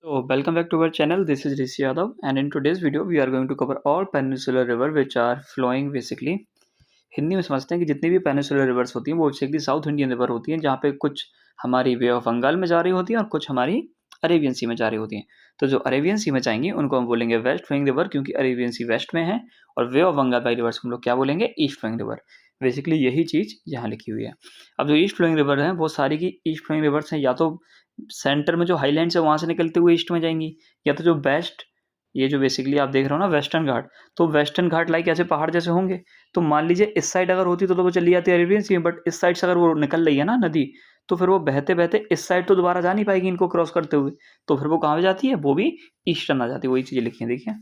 So, welcome back to our channel. This is Rishi Yadav, and in today's video, we are going to cover all peninsular river which are flowing basically. Hindi में समझते हैं कि जितनी भी peninsular reverse होती हैं वो basically south Indian river होती हैं, जहाँ पे कुछ हमारी वे ऑफ बंगाल में जा रही होती हैं और कुछ हमारी अरेबियन सी में जा रही होती हैं। तो जो अरेबियन सी में जाएंगी उनको हम बोलेंगे वेस्ट फ्लोइंग रिवर, क्योंकि अरेबियन सी वेस्ट में है, और bay of Bengal by rivers हम लोग क्या बोलेंगे, ईस्ट फ्लोइंग रिवर। बेसिकली यही चीज़ यहाँ लिखी हुई है। अब जो ईस्ट फ्लोइंग रिवर है वो सारी की ईस्ट फ्लोइंग रिवर्स हैं, या तो सेंटर में जो हाईलैंड्स है वहाँ से निकलते हुए ईस्ट में जाएंगी, या तो जो वेस्ट, ये जो बेसिकली आप देख रहे हो ना वेस्टर्न घाट, तो वेस्टर्न घाट लाइक ऐसे पहाड़ जैसे होंगे। तो मान लीजिए इस साइड अगर होती तो वो चली जाती अरेबियन सी में, बट इस साइड से अगर वो निकल रही है ना नदी, तो फिर वो बहते बहते इस साइड तो दोबारा जा नहीं पाएगी इनको क्रॉस करते हुए, तो फिर वो कहाँ पे जाती है, वो भी ईस्टर्न आ जाती है। वही चीज़ें लिखी है देखिए,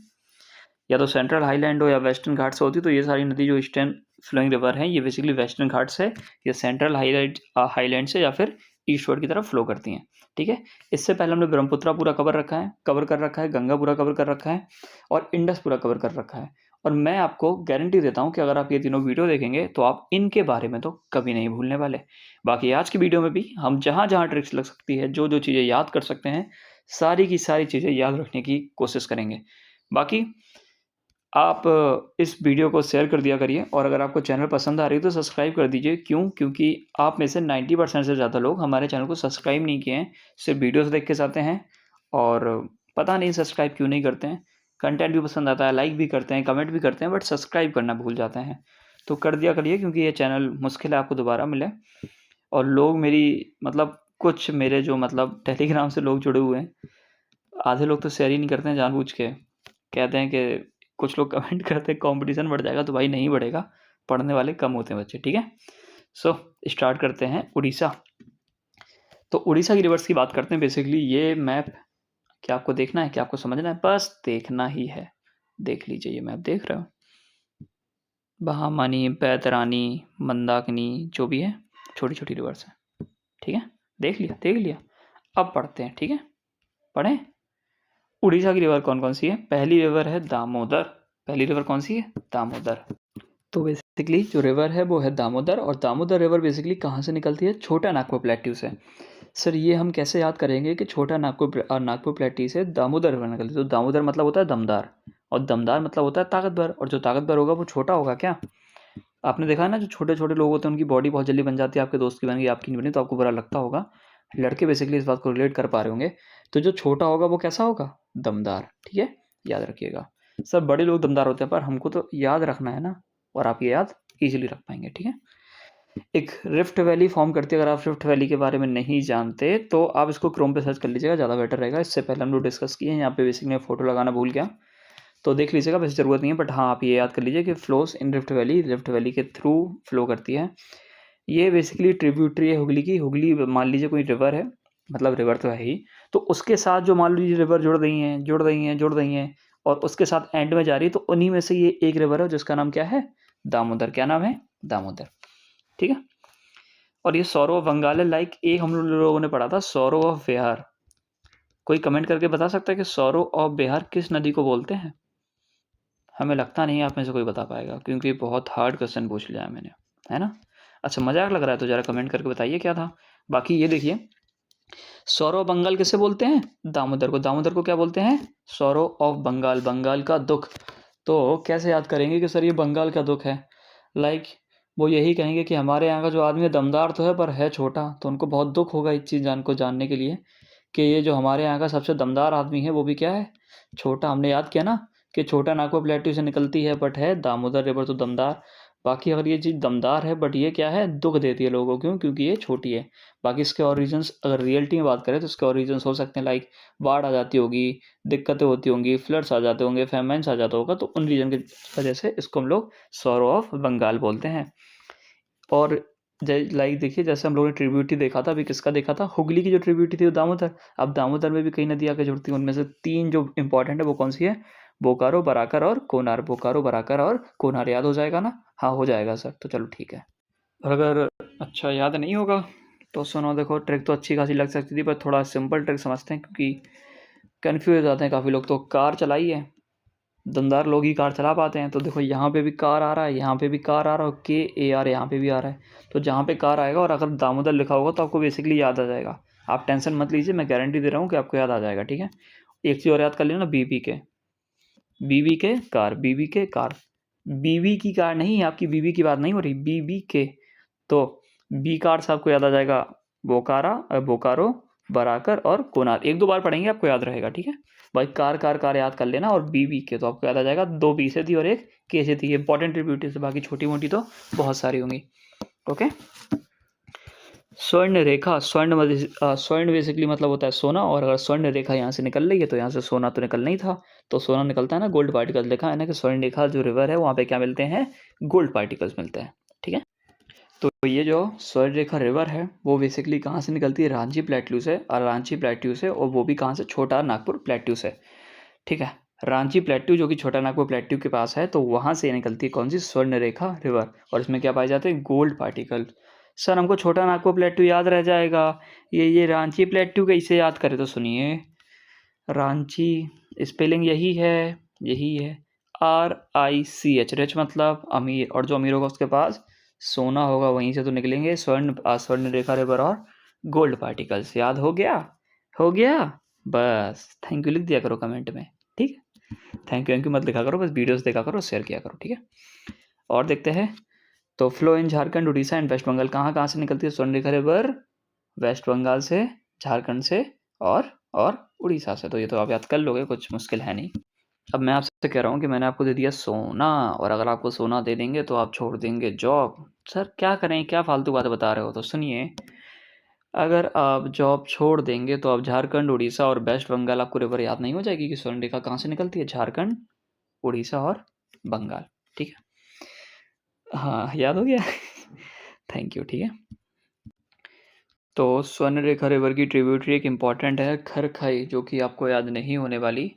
या तो सेंट्रल हाईलैंड हो या वेस्टर्न घाट से होती, तो ये सारी नदी जो ईस्टर्न फ्लोइंग रिवर है ये बेसिकली वेस्टर्न घाट से या सेंट्रल हाईलैंड से या फिर ईस्टवर्ड की तरफ फ्लो करती हैं। ठीक है, इससे पहले हमने ब्रह्मपुत्रा पूरा कवर कर रखा है, गंगा पूरा कवर कर रखा है, और इंडस पूरा कवर कर रखा है। और मैं आपको गारंटी देता हूँ कि अगर आप ये तीनों वीडियो देखेंगे तो आप इनके बारे में तो कभी नहीं भूलने वाले। बाकी आज की वीडियो में भी हम जहाँ जहाँ ट्रिक्स लग सकती है, जो जो चीज़ें याद कर सकते हैं, सारी की सारी चीज़ें याद रखने की कोशिश करेंगे। बाकी आप इस वीडियो को शेयर कर दिया करिए, और अगर आपको चैनल पसंद आ रही है तो सब्सक्राइब कर दीजिए। क्यों? क्योंकि आप में से 90% से ज़्यादा लोग हमारे चैनल को सब्सक्राइब नहीं किए हैं, सिर्फ वीडियोस देख के जाते हैं, और पता नहीं सब्सक्राइब क्यों नहीं करते हैं। कंटेंट भी पसंद आता है, लाइक भी करते हैं, कमेंट भी करते हैं, बट सब्सक्राइब करना भूल जाते हैं। तो कर दिया करिए, क्योंकि ये चैनल मुश्किल है आपको दोबारा मिले। और लोग मेरी मतलब कुछ मेरे जो मतलब टेलीग्राम से लोग जुड़े हुए हैं, आधे लोग तो शेयर ही नहीं करते हैं जानबूझ के। कहते हैं कि कुछ लोग कमेंट करते हैं कंपटीशन बढ़ जाएगा, तो भाई नहीं बढ़ेगा, पढ़ने वाले कम होते हैं बच्चे। ठीक है, सो स्टार्ट करते हैं उड़ीसा। तो उड़ीसा की रिवर्स की बात करते हैं। बेसिकली ये मैप क्या आपको देखना है, क्या आपको समझना है, बस देखना ही है। देख लीजिए, ये मैप देख रहे हो, बहामनी, बैतरानी, मंदाकिनी, जो भी है छोटी छोटी रिवर्स है। ठीक है, देख लिया देख लिया। अब पढ़ते हैं। ठीक है, पढ़ें। उड़ीसा की रिवर कौन कौन सी है? पहली रिवर है दामोदर। पहली रिवर कौन सी है? दामोदर। तो बेसिकली जो रिवर है वो है दामोदर, और दामोदर रिवर बेसिकली कहाँ से निकलती है? छोटा नागपुर प्लेट्यू से। सर ये हम कैसे याद करेंगे कि छोटा नागपुर प्लेट्यू से दामोदर रिवर निकलती है? तो दामोदर मतलब होता है दमदार, और दमदार मतलब होता है ताकतवर, और जो ताकतवर होगा वो छोटा होगा क्या? आपने देखा है ना, जो छोटे छोटे लोग होते हैं उनकी बॉडी बहुत जल्दी बन जाती है, आपके दोस्त की बन गई, आपकी नहीं बनी, तो आपको बुरा लगता होगा। लड़के बेसिकली इस बात को रिलेट कर पा रहे होंगे। तो जो छोटा होगा वो कैसा होगा? दमदार। ठीक है, याद रखिएगा। सब बड़े लोग दमदार होते हैं, पर हमको तो याद रखना है ना, और आप ये याद इजीली रख पाएंगे। ठीक है, एक रिफ्ट वैली फॉर्म करती है। अगर आप रिफ्ट वैली के बारे में नहीं जानते तो आप इसको क्रोम पे सर्च कर लीजिएगा, ज़्यादा बेटर रहेगा। इससे पहले हम लोग डिस्कस किए हैं, यहाँ पे बेसिकली मैं फोटो लगाना भूल गया, तो देख लीजिएगा, वैसे ज़रूरत नहीं है, बट हाँ आप ये याद कर लीजिए कि फ्लोस इन रिफ्ट वैली के थ्रू फ्लो करती है। ये बेसिकली ट्रिब्यूटरी है हुगली की। हुगली मान लीजिए कोई रिवर है, मतलब रिवर तो है ही, तो उसके साथ जो मान लीजिए रिवर जुड़ रही हैं, और उसके साथ एंड में जा रही है, तो उन्हीं में से ये एक रिवर है जिसका नाम क्या है? दामोदर। क्या नाम है? दामोदर। ठीक है, और ये सौरो ऑफ बंगाल है। लाइक एक हम लोगों ने पढ़ा था सौरो ऑफ बिहार। कोई कमेंट करके बता सकता है कि सौरो ऑफ बिहार किस नदी को बोलते हैं? हमें लगता नहीं आप में से कोई बता पाएगा, क्योंकि बहुत हार्ड क्वेश्चन पूछ लिया है मैंने, है ना? अच्छा, मजाक लग रहा है तो ज़रा कमेंट करके बताइए क्या था। बाकी ये देखिए, सौरव बंगाल किसे बोलते हैं? दामोदर को। दामोदर को क्या बोलते हैं? सौरव ऑफ बंगाल, बंगाल का दुख। तो कैसे याद करेंगे कि सर ये बंगाल का दुख है? लाइक वो यही कहेंगे कि हमारे यहाँ का जो आदमी है दमदार तो है पर है छोटा, तो उनको बहुत दुख होगा इस चीज़ को जानने के लिए कि ये जो हमारे यहाँ का सबसे दमदार आदमी है वो भी क्या है? छोटा। हमने याद किया ना कि छोटा नागपुर प्लेट्यू से निकलती है, बट है दामोदर रिवर तो दमदार। बाकी अगर ये चीज़ दमदार है बट ये क्या है? दुख देती है लोगों को। क्यों? क्योंकि ये छोटी है। बाकी इसके और रीजंस अगर रियलिटी में बात करें तो इसके और रीजंस हो सकते हैं, लाइक बाढ़ आ जाती होगी, दिक्कतें होती होंगी, फ्लड्स आ जाते होंगे, फेमाइन्स आ जाता होगा, तो उन रीजन की वजह से इसको हम लोग सौरो ऑफ बंगाल बोलते हैं। और लाइक देखिए, जैसे हम लोगों ने ट्रिब्यूटरी देखा था, अभी किसका देखा था? हुगली की जो ट्रिब्यूटरी थी वो दामोदर। अब दामोदर में भी कई नदी आके जुड़ती हैं, उनमें से 3 जो इंपॉर्टेंट है वो कौन सी है? बोकारो, बराकर और कोनार। बोकारो, बराकर और कोनार। याद हो जाएगा ना? हाँ हो जाएगा सर, तो चलो ठीक है। और अगर अच्छा याद नहीं होगा तो सुनो, देखो ट्रिक तो अच्छी खासी लग सकती थी, पर थोड़ा सिंपल ट्रिक समझते हैं, क्योंकि कन्फ्यूज हो जाते हैं काफ़ी लोग। तो कार चलाई है, दमदार लोग ही कार चला पाते हैं। तो देखो यहाँ पे भी कार आ रहा है, यहाँ पे भी कार आ रहा है, KAR यहाँ पे भी आ रहा है। तो जहाँ पे कार आएगा और अगर दामोदर लिखा होगा तो आपको बेसिकली याद आ जाएगा। आप टेंशन मत लीजिए, मैं गारंटी दे रहा हूँ कि आपको याद आ जाएगा, ठीक है। एक चीज़ और याद कर लेना, बीवी के कार, बीवी की कार नहीं, आपकी बीवी की बात नहीं हो रही, बीबी के। तो बी कार से आपको याद आ जाएगा बोकारो, बराकर और कोनार। 1-2 बार पढ़ेंगे आपको याद रहेगा, ठीक है भाई। कार याद कर लेना, और बीबी के तो आपको याद आ जाएगा, 2 बी से थी और 1 के से थी। इंपॉर्टेंट ट्रिब्यूटरी से, बाकी छोटी मोटी तो बहुत सारी होंगी। ओके। स्वर्ण रेखा, स्वर्ण बेसिकली मतलब होता है सोना, और अगर स्वर्ण रेखा यहाँ से निकल रही है तो यहाँ से सोना तो निकलना ही था, तो सोना निकलता है ना, गोल्ड पार्टिकल्स। लिखा है ना कि स्वर्ण रेखा जो रिवर है वहाँ पे क्या मिलते हैं, गोल्ड पार्टिकल्स मिलते हैं, ठीक है। तो ये जो स्वर्ण रेखा रिवर है वो बेसिकली कहाँ से निकलती है, रांची प्लेट्यू से, और रांची प्लेट्यू से, और वो भी कहाँ से, छोटा नागपुर प्लेट्यू से, ठीक है। रांची प्लेट्यू जो कि छोटा नागपुर प्लेट्यू के पास है, तो वहाँ से निकलती है कौन सी, स्वर्ण रेखा रिवर, और इसमें क्या पाए जाते हैं, गोल्ड पार्टिकल। सर हमको छोटा नागपुर प्लेट्यू याद रह जाएगा, ये रांची प्लेट्यू कैसे याद करें, तो सुनिए, रांची स्पेलिंग यही है RICH, रिच मतलब अमीर, और जो अमीर होगा उसके पास सोना होगा, वहीं से तो निकलेंगे स्वर्ण रेखा रिवर और गोल्ड पार्टिकल्स। याद हो गया बस। थैंक यू लिख दिया करो कमेंट में, ठीक है। थैंक यू मत लिखा करो, बस वीडियोस देखा करो, शेयर किया करो, ठीक है। और देखते हैं, तो flow in Jharkhand, Orissa and west Bengal, कहाँ से निकलती है स्वर्ण रेखा रिवर, वेस्ट बंगाल से, झारखंड से और उड़ीसा से। तो ये तो आप याद कर लोगे, कुछ मुश्किल है नहीं। अब मैं आपसे कह रहा हूँ कि मैंने आपको दे दिया सोना, और अगर आपको सोना दे देंगे तो आप छोड़ देंगे जॉब। सर क्या करें, क्या फालतू बातें बता रहे हो, तो सुनिए, अगर आप जॉब छोड़ देंगे तो आप झारखंड, उड़ीसा और वेस्ट बंगाल, आपको रिवर याद नहीं हो जाएगी कि स्वर्ण रेखा कहाँ से निकलती है, झारखंड, उड़ीसा और बंगाल, ठीक है। हाँ याद हो गया थैंक यू, ठीक है। तो स्वर्ण रेखा रिवर की ट्रिब्यूटरी एक इम्पॉर्टेंट है, खरखाई, जो कि आपको याद नहीं होने वाली,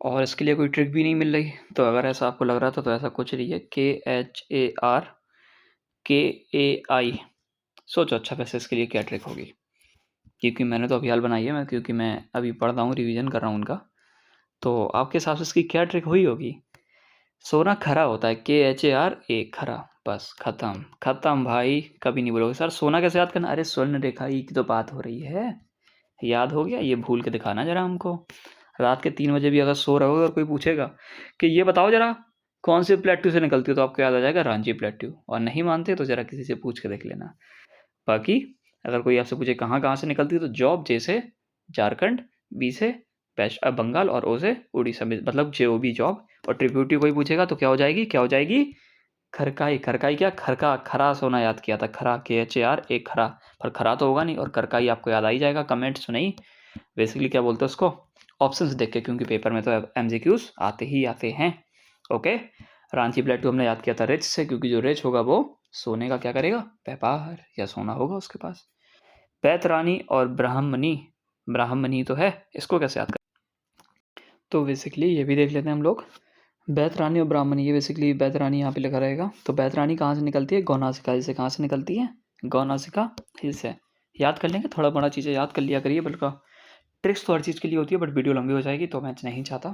और इसके लिए कोई ट्रिक भी नहीं मिल रही। तो अगर ऐसा आपको लग रहा था तो ऐसा कुछ नहीं है, KHARKAI। सोचो अच्छा वैसे इसके लिए क्या ट्रिक होगी, क्योंकि मैंने तो अभी हाल बनाई है, क्योंकि मैं अभी पढ़ रहा हूँ, रिवीजन कर रहा हूँ उनका। तो आपके हिसाब से इसकी क्या ट्रिक हुई होगी। सोना खरा होता है, KHARA, खरा, बस खत्म भाई। कभी नहीं बोलोगे सर सोना कैसे याद करना, अरे स्वर्ण रेखा की तो बात हो रही है, याद हो गया। ये भूल के दिखाना जरा हमको, रात के 3 बजे भी अगर सो रहे हो और कोई पूछेगा कि ये बताओ जरा कौन से प्लेट्यू से निकलती है, तो आपको याद आ जाएगा रांची प्लेट्यू, और नहीं मानते तो जरा किसी से पूछ के देख लेना। बाकी अगर कोई आपसे पूछे कहाँ कहाँ से निकलती है, तो जॉब जे से झारखंड, बी से बंगाल, और ओ से उड़ीसा में, मतलब जो भी जॉब, और ट्रिब्यूटरी कोई पूछेगा तो क्या हो जाएगी, खरकाई। क्या, खरा सोना याद किया था, खरा, KHAR, खरा, पर खरा तो होगा नहीं, और करकाई आपको याद आ ही जाएगा, कमेंट्स नहीं, बेसिकली क्या बोलते हैं उसको, ऑप्शंस देख के, क्योंकि पेपर में तो MCQs आते ही आते हैं। ओके। रांची प्लेट्यू हमने याद किया था रिच से, क्योंकि जो रिच होगा वो सोने का क्या करेगा, व्यापार, या सोना होगा उसके पास। बैतरानी और ब्राह्मणी तो है, इसको कैसे याद कर, तो बेसिकली ये भी देख लेते हैं हम लोग। बैतरानी और ब्राह्मणी, ये बेसिकली बैतरानी यहाँ पे लिखा रहेगा। तो बैतरानी कहाँ से निकलती है, गौनासिका हिल से। कहाँ से निकलती है, गौनासिका हिल से। याद कर लेंगे, थोड़ा बड़ा चीज़ें याद कर लिया करिए, बल्कि ट्रिक्स तो हर चीज़ के लिए होती है, बट वीडियो लंबी हो जाएगी तो मैं नहीं चाहता।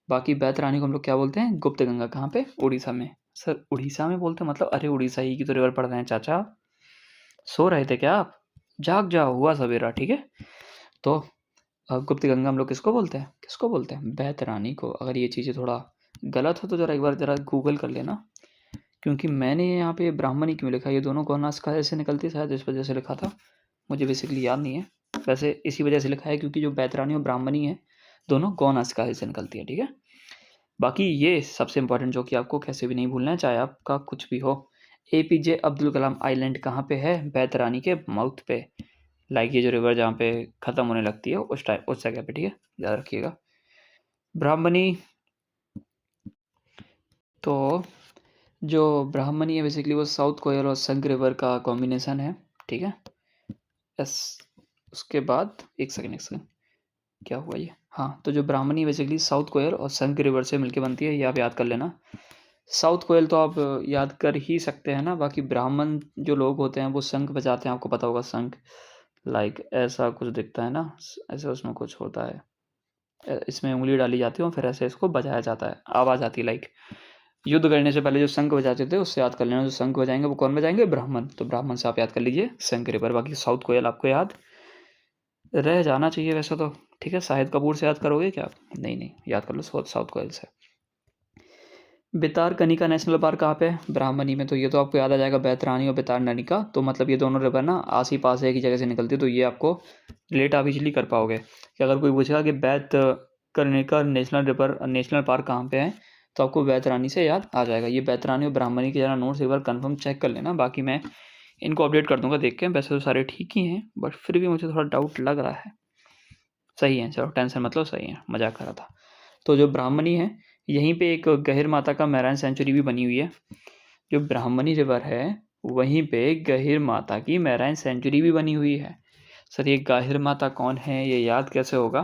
बाकी बैतरानी को हम लोग क्या बोलते हैं, गुप्त गंगा। कहाँ पे, उड़ीसा में। सर उड़ीसा में बोलते हैं, मतलब अरे उड़ीसा ही की तो रिवर पढ़ रहे हैं चाचा, सो रहे थे क्या आप, जाग जाओ, हुआ सवेरा, ठीक है। तो गुप्त गंगा हम लोग किसको बोलते हैं, बैतरानी को। अगर ये चीज़ें थोड़ा गलत हो तो ज़रा एक बार ज़रा गूगल कर लेना, क्योंकि मैंने यहाँ पे ब्राह्मणी क्यों लिखा, ये दोनों गौनासिका ऐसे निकलती है, शायद इस वजह से लिखा था, मुझे बेसिकली याद नहीं है। वैसे इसी वजह से लिखा है क्योंकि जो बैतरानी और ब्राह्मणी है दोनों गौनासिका से निकलती है, ठीक है। बाकी ये सबसे इंपॉर्टेंट जो कि आपको कैसे भी नहीं भूलना है, चाहे आपका कुछ भी हो, APJ अब्दुल कलाम आइलैंड कहाँ पे है, बैतरानी के माउथ पे, लाइक ये जो रिवर जहाँ पे ख़त्म होने लगती है उस जगह पे, ठीक है, याद रखिएगा। ब्राह्मणी, तो जो ब्राह्मणी है बेसिकली वो साउथ कोयल और संग रिवर का कॉम्बिनेशन है, ठीक है। यस, उसके बाद एक सेकंड क्या हुआ ये, हाँ, तो जो ब्राह्मणी बेसिकली साउथ कोयल और संग रिवर से मिलके बनती है, ये आप याद कर लेना। साउथ कोयल तो आप याद कर ही सकते हैं ना, बाकी ब्राह्मण जो लोग होते हैं वो शंख बजाते हैं, आपको पता होगा शंख, लाइक ऐसा कुछ दिखता है ना, ऐसे उसमें कुछ होता है, इसमें उंगली डाली जाती है और फिर ऐसे इसको बजाया जाता है, आवाज़ आती है, लाइक युद्ध करने से पहले जो शंख बजाते थे उससे याद कर लेना, जो शंख बजाएंगे वो कौन बजाएंगे, ब्राह्मण। तो ब्राह्मण से आप याद कर लीजिए शंख रिवर। बाकी साउथ कोयल आपको याद रह जाना चाहिए वैसे तो, ठीक है। शाहिद कपूर से याद करोगे क्या आप? नहीं, याद कर लो, साउथ कोयल से। भितरकनिका नेशनल पार्क कहाँ पे है? ब्राह्मणी में। तो ये तो आपको याद आ जाएगा, बैतरानी और भितरकनिका, तो मतलब ये दोनों रिवर ना आस ही पास एक ही जगह से निकलती है, तो ये आपको रिलेट आप इजीली कर पाओगे कि अगर कोई पूछेगा कि बैतरकनिका नेशनल पार्क कहाँ पे है, तो आपको बैतरानी से याद आ जाएगा। ये बैतरानी और ब्राह्मणी के जरा नोट्स एक बार कन्फर्म चेक कर लेना, बाकी मैं इनको अपडेट कर दूंगा देख के। वैसे तो सारे ठीक ही हैं, बट फिर भी मुझे थोड़ा डाउट लग रहा है। सही है, चलो टेंशन मतलब सही है, मजाक कर रहा था। तो जो ब्राह्मणी है, यहीं पे एक गहिर माता का मैराइन सेंचुरी भी बनी हुई है। जो ब्राह्मणी रिवर है, वहीं पे गहिर माता की मैराइन सेंचुरी भी बनी हुई है। सर ये गहिर माता कौन है, ये याद कैसे होगा?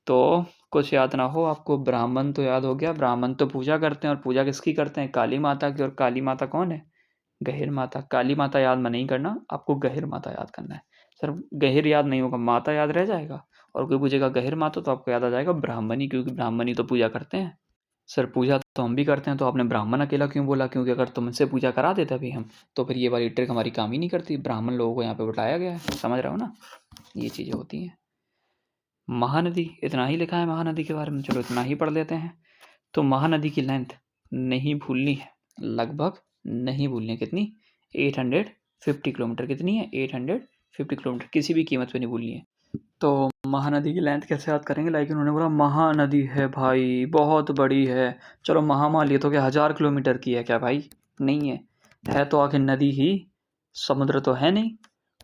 तो कुछ याद ना हो आपको, ब्राह्मण तो याद हो गया। ब्राह्मण तो पूजा करते हैं, और पूजा किसकी करते हैं? काली माता की। और काली माता कौन है? गहिर माता। काली माता याद में नहीं करना, आपको गहिर माता याद करना है। सर गहिर याद नहीं होगा, माता याद रह जाएगा। और कोई पूछेगा गहिर माता, तो आपको याद आ जाएगा ब्राह्मणी, क्योंकि ब्राह्मणी तो पूजा करते हैं। सर पूजा तो हम भी करते हैं, तो आपने ब्राह्मण अकेला क्यों बोला? क्योंकि अगर तुमसे पूजा करा देते अभी हम, तो फिर ये वाली ट्रिक हमारी काम ही नहीं करती। ब्राह्मण लोगों को यहाँ पे बताया गया है, समझ रहे हो ना? ये चीज़ें होती हैं। महानदी, इतना ही लिखा है महानदी के बारे में, चलो इतना ही पढ़ लेते हैं। तो महानदी की लेंथ नहीं भूलनी है, लगभग नहीं भूलनी है। कितनी? 850 किलोमीटर। कितनी है? 850 किलोमीटर, किसी भी कीमत पे नहीं भूलनी है। तो महानदी की लेंथ कैसे याद करेंगे? लाइक उन्होंने बोला महानदी है भाई, बहुत बड़ी है। चलो महा मान लिया, तो क्या 1000 किलोमीटर की है क्या भाई? नहीं है तो आखिर नदी ही, समुद्र तो है नहीं।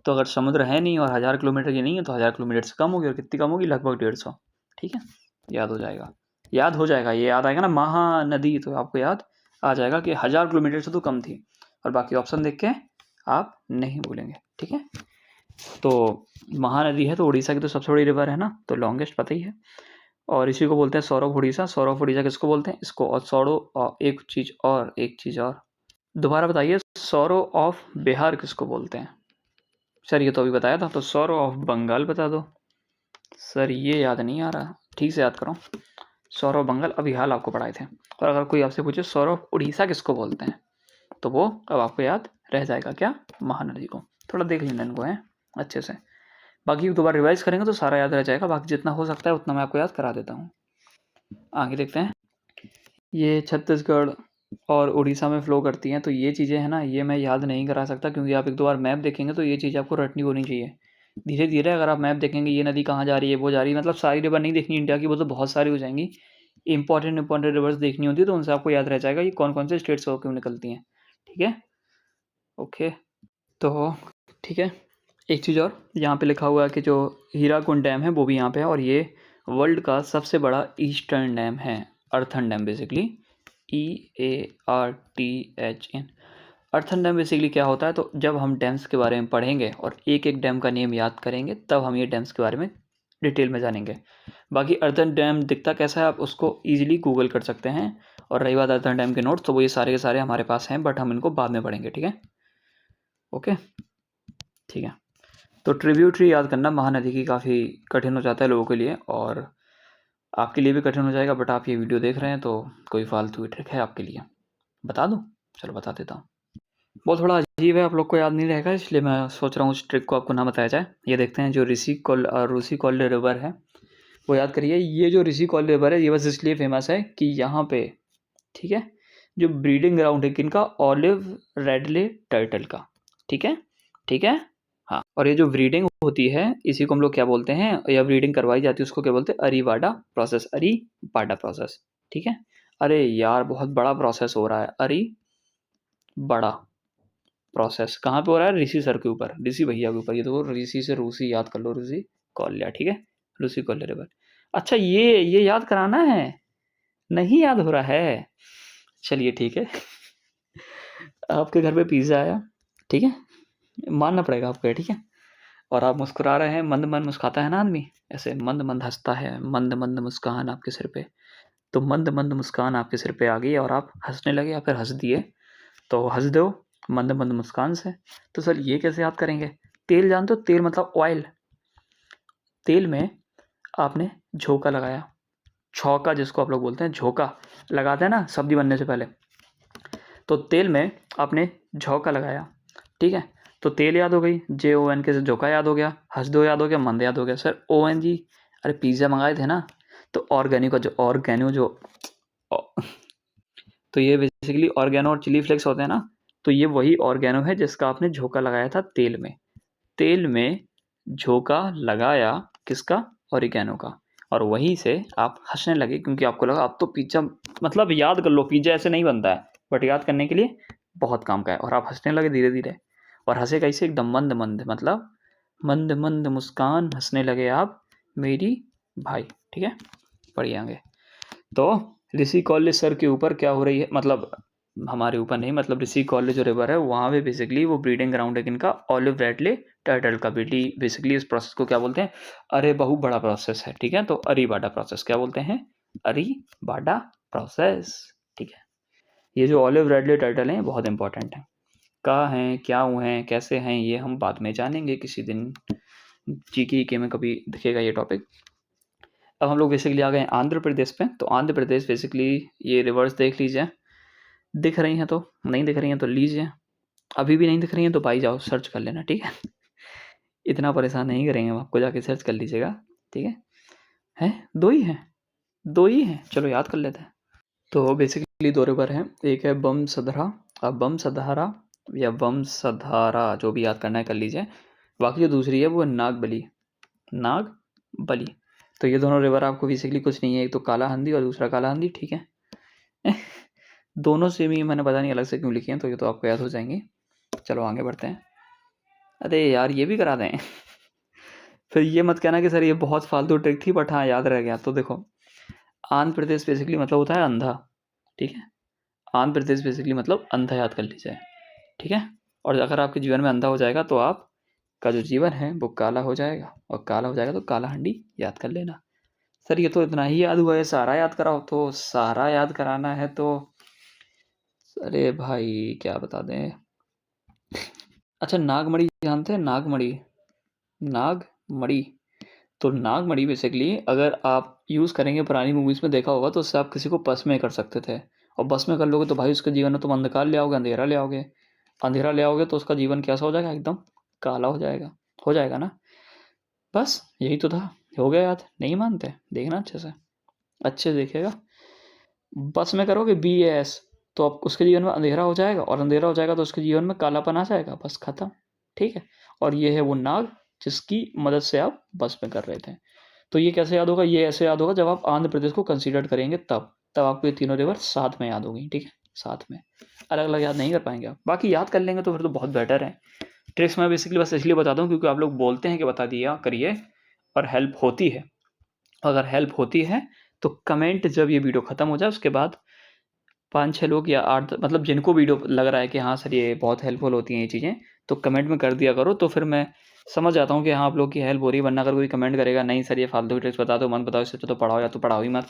तो अगर समुद्र है नहीं और 1000 किलोमीटर की नहीं है, तो 1000 किलोमीटर से कम होगी। और कितनी कम होगी? लगभग 150। ठीक है, याद हो जाएगा, याद हो जाएगा। ये याद आएगा ना महानदी, तो आपको याद आ जाएगा कि 1000 किलोमीटर से तो कम थी। और बाकी ऑप्शन देख के आप नहीं भूलेंगे, ठीक है। तो महानदी है, तो उड़ीसा की तो सबसे बड़ी रिवर है ना, तो लॉन्गेस्ट पता ही है। और इसी को बोलते हैं सौरव उड़ीसा। सौरव उड़ीसा किसको बोलते हैं? इसको। और सौरव, एक चीज़ और दोबारा बताइए, सौरव ऑफ बिहार किसको बोलते हैं? सर ये तो अभी बताया था, तो सौरव ऑफ बंगाल बता दो। सर ये याद नहीं आ रहा, ठीक से याद करो। सौरव बंगाल अभी हाल आपको पढ़ाए थे। और अगर कोई आपसे पूछे सौरव उड़ीसा किसको बोलते हैं, तो वो अब आपको याद रह जाएगा क्या? महानदी को। थोड़ा देख लेना इनको है अच्छे से, बाकी दोबारा रिवाइज करेंगे तो सारा याद रह जाएगा। बाकी जितना हो सकता है उतना मैं आपको याद करा देता हूँ। आगे देखते हैं। ये छत्तीसगढ़ और उड़ीसा में फ़्लो करती हैं, तो ये चीज़ें हैं ना, ये मैं याद नहीं करा सकता, क्योंकि आप एक दो बार मैप देखेंगे तो ये चीज़ आपको रटनी होनी चाहिए। धीरे धीरे अगर आप मैप देखेंगे, ये नदी कहाँ जा रही है, वो जा रही है, मतलब सारी रिवर नहीं देखनी इंडिया की, वो तो बहुत सारी हो जाएंगी। इंपॉर्टेंट रिवर्स देखनी होती है, तो उनसे आपको याद रह जाएगा ये कौन कौन से स्टेट्स होकर निकलती हैं। ठीक है, ओके। तो ठीक है, एक चीज़ और, यहाँ पे लिखा हुआ है कि जो हीराकुंड डैम है वो भी यहाँ पे है, और ये वर्ल्ड का सबसे बड़ा ईस्टर्न डैम है, earthen dam basically, EARTHN। Earthen dam basically क्या होता है? तो जब हम डैम्स के बारे में पढ़ेंगे और एक एक डैम का नेम याद करेंगे, तब हम ये डैम्स के बारे में डिटेल में जानेंगे। बाकी अर्थन डैम दिखता कैसा है, आप उसको ईजिली गूगल कर सकते हैं। और रही बात अर्थन डैम के नोट्स, तो वो ये सारे के सारे हमारे पास हैं, बट हम इनको बाद में पढ़ेंगे, ठीक है, ओके, ठीक है। तो ट्रिब्यूटरी याद करना महानदी की काफ़ी कठिन हो जाता है लोगों के लिए, और आपके लिए भी कठिन हो जाएगा, बट आप ये वीडियो देख रहे हैं तो कोई फालतू ट्रिक है आपके लिए, बता दूँ? चलो बता देता हूँ। वो थोड़ा अजीब है, आप लोग को याद नहीं रहेगा, इसलिए मैं सोच रहा हूँ उस ट्रिक को आपको ना बताया जाए। ये देखते हैं, जो रूसी कॉल्ड रिवर है, वो याद करिए। ये जो ऋषि कॉल्ड रिवर है, ये बस इसलिए फेमस है कि यहाँ पे, ठीक है, जो ब्रीडिंग ग्राउंड है किनका? ऑलिव रेडले टर्टल का, ठीक है, ठीक है, हाँ। और ये जो ब्रीडिंग होती है, इसी को हम लोग क्या बोलते हैं, या ब्रीडिंग करवाई जाती है, उसको क्या बोलते हैं? अरीवाडा प्रोसेस, अरीवाडा प्रोसेस, ठीक है। अरे यार बहुत बड़ा प्रोसेस हो रहा है, अरी बड़ा प्रोसेस कहाँ पे हो रहा है? ऋषि सर के ऊपर, ऋषि भैया के ऊपर। ये तो ऋषि से रूसी याद कर लो, ऋषि कौल्या, ठीक है, ऋषि कौल्या रिवर। अच्छा ये याद कराना है, नहीं याद हो रहा है? चलिए ठीक है। आपके घर पे पिज़्ज़ा आया, ठीक है, मानना पड़ेगा आपको, ठीक है, और आप मुस्कुरा रहे हैं, मंद मंद मुस्कुराता है ना आदमी, ऐसे मंद मंद हंसता है, मंद मंद मुस्कान आपके सिर पे। तो मंद मंद मुस्कान आपके सिर पे आ गई और आप हंसने लगे या फिर हंस दिए, तो हंस दो मंद मंद मुस्कान से। तो सर ये कैसे याद करेंगे? तेल जानते हो? तेल मतलब ऑयल। तेल में आपने झोंका लगाया, छौका जिसको आप लोग बोलते हैं, झोंका लगाते हैं ना सब्जी बनने से पहले, तो तेल में आपने झोंका लगाया, ठीक है। तो तेल याद हो गई, JON के से झोंका याद हो गया, हंसदो याद हो गया, मंद याद हो गया। सर ONG, अरे पिज़्ज़ा मंगाए थे ना, तो ऑर्गेनो का जो ऑर्गेनो जो तो ये बेसिकली ऑर्गेनो और चिली फ्लेक्स होते हैं ना, तो ये वही ऑर्गेनो है जिसका आपने झोंका लगाया था तेल में। तेल में झोंका लगाया किसका? ऑरिगेनो का। और वहीं से आप हंसने लगे क्योंकि आपको लगा अब तो पिज़्ज़ा, मतलब याद कर लो पिज़्ज़ा ऐसे नहीं बनता है, बट याद करने के लिए बहुत काम का है। और आप हंसने लगे धीरे धीरे, और हंसे कैसे? एकदम मंद मंद, मतलब मंद मंद मुस्कान हंसने लगे आप मेरी भाई। ठीक है, पढ़िए आगे। तो ऋषि कॉलेज सर के ऊपर क्या हो रही है, मतलब हमारे ऊपर नहीं, मतलब ऋषि कॉलेज जो रिवर है वहाँ पे बेसिकली वो ब्रीडिंग ग्राउंड है किनका? ऑलिव रेडले टर्टल का। बेसिकली इस प्रोसेस को क्या बोलते हैं? अरे बहु बड़ा प्रोसेस है। ठीक है, तो अरीबाडा प्रोसेस क्या बोलते हैं? अरीबाडा प्रोसेस। ठीक है, ये जो ऑलिव रेडले टर्टल हैं बहुत इंपॉर्टेंट है। कहाँ हैं, क्या हुए हैं, कैसे हैं, ये हम बाद में जानेंगे किसी दिन, GK में कभी दिखेगा ये टॉपिक। अब हम लोग बेसिकली आ गए आंध्र प्रदेश पे। तो आंध्र प्रदेश बेसिकली ये रिवर्स देख लीजिए, दिख रही हैं तो, नहीं दिख रही हैं तो लीजिए, अभी भी नहीं दिख रही हैं तो भाई जाओ सर्च कर लेना। ठीक है, इतना परेशान नहीं करेंगे हम आपको, जाके सर्च कर लीजिएगा। ठीक है, हैं दो ही हैं, दो ही हैं, चलो याद कर लेते हैं। तो बेसिकली दो रिवर हैं, एक है बमसधरा, अब बमसधारा या बमसधारा जो भी याद करना है कर लीजिए। बाकी जो दूसरी है वो नागबली, नागबली। तो ये दोनों रिवर आपको बेसिकली कुछ नहीं है, एक तो काला हंदी और दूसरा काला हंदी। ठीक है दोनों सेम ही मैंने पता नहीं अलग से क्यों लिखे हैं, तो ये तो आपको याद हो जाएंगे। चलो आगे बढ़ते हैं। अरे यार ये भी करा दें फिर ये मत कहना कि सर ये बहुत फालतू ट्रिक थी, बट हाँ याद रह गया। तो देखो, आंध्र प्रदेश बेसिकली मतलब होता है अंधा। ठीक है, आंध्र प्रदेश बेसिकली मतलब अंधा, याद कर लीजिए। ठीक है, और अगर आपके जीवन में अंधा हो जाएगा तो आप का जो जीवन है वो काला हो जाएगा, और काला हो जाएगा तो काला हंडी याद कर लेना। सर ये तो इतना ही याद हुआ है, सारा याद कराओ। तो सारा याद कराना है तो अरे भाई क्या बता दें। अच्छा नागमणि जानते हैं? नागमणि, नागमणि। तो नागमणि बेसिकली अगर आप यूज़ करेंगे, पुरानी मूवीज़ में देखा होगा, तो उससे आप किसी को बस में कर सकते थे। और बस में कर लोगे तो भाई उसके जीवन में तुम अंधकार ले आओगे, अंधेरा ले आओगे। अंधेरा ले आओगे तो उसका जीवन कैसा हो जाएगा? एकदम काला हो जाएगा ना। बस यही तो था, हो गया याद। नहीं मानते? देखना अच्छे से देखिएगा। बस में करोगे BAS तो आप उसके जीवन में अंधेरा हो जाएगा, और अंधेरा हो जाएगा तो उसके जीवन में कालापन आ जाएगा, बस खत्म। ठीक है, और ये है वो नाग जिसकी मदद से आप बस में कर रहे थे। तो ये कैसे याद होगा? ये ऐसे याद होगा जब आप आंध्र प्रदेश को कंसीडर करेंगे, तब आपको ये तीनों रिवर साथ में याद होगी। ठीक है, साथ में, अलग अलग याद नहीं कर पाएंगे आप। बाकी याद कर लेंगे तो फिर तो बहुत बेटर है। ट्रिक्स मैं बेसिकली बस इसलिए बताता हूँ क्योंकि आप लोग बोलते हैं कि बता दिया करिए, और हेल्प होती है। अगर हेल्प होती है तो कमेंट जब ये वीडियो ख़त्म हो जाए उसके बाद 5-6 लोग या 8, मतलब जिनको वीडियो लग रहा है कि हाँ सर ये बहुत हेल्पफुल होती हैं ये चीज़ें, तो कमेंट में कर दिया करो। तो फिर मैं समझ जाता हूँ कि हाँ आप लोग की हेल्प हो रही है। वरना अगर कोई कमेंट करेगा नहीं सर ये फालतू की ट्रिक्स बता दो, मत बताओ, इससे तो पढ़ाओ या तो पढ़ाओ ही मत,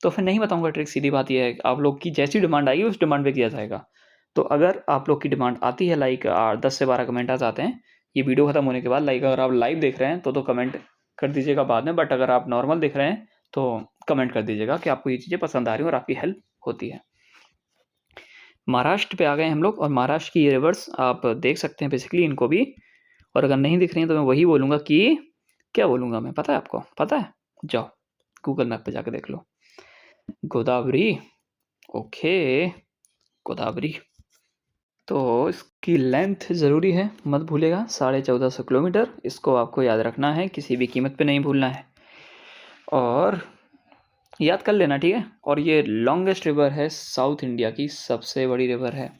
तो फिर नहीं बताऊँगा ट्रिक्स। सीधी बात ये है, आप लोग की जैसी डिमांड आएगी उस डिमांड पे किया जाएगा। तो अगर आप लोग की डिमांड आती है, लाइक 10 से 12 कमेंट आ जाते हैं ये वीडियो ख़त्म होने के बाद, लाइक अगर आप लाइव देख रहे हैं तो कमेंट कर दीजिएगा बाद में, बट अगर आप नॉर्मल देख रहे हैं तो कमेंट कर दीजिएगा कि आपको ये चीज़ें पसंद आ रही हैं और आपकी हेल्प होती है। महाराष्ट्र पे आ गए हम लोग, और महाराष्ट्र की ये रिवर्स आप देख सकते हैं बेसिकली इनको भी। और अगर नहीं दिख रही हैं तो मैं वही बोलूँगा कि, क्या बोलूँगा मैं, पता है आपको? पता है? जाओ गूगल मैप पे जाके देख लो। गोदावरी, ओके गोदावरी। तो इसकी लेंथ ज़रूरी है, मत भूलेगा, 1450 किलोमीटर। इसको आपको याद रखना है, किसी भी कीमत पे नहीं भूलना है, और याद कर लेना। ठीक है, और ये लॉन्गेस्ट रिवर है, साउथ इंडिया की सबसे बड़ी रिवर है।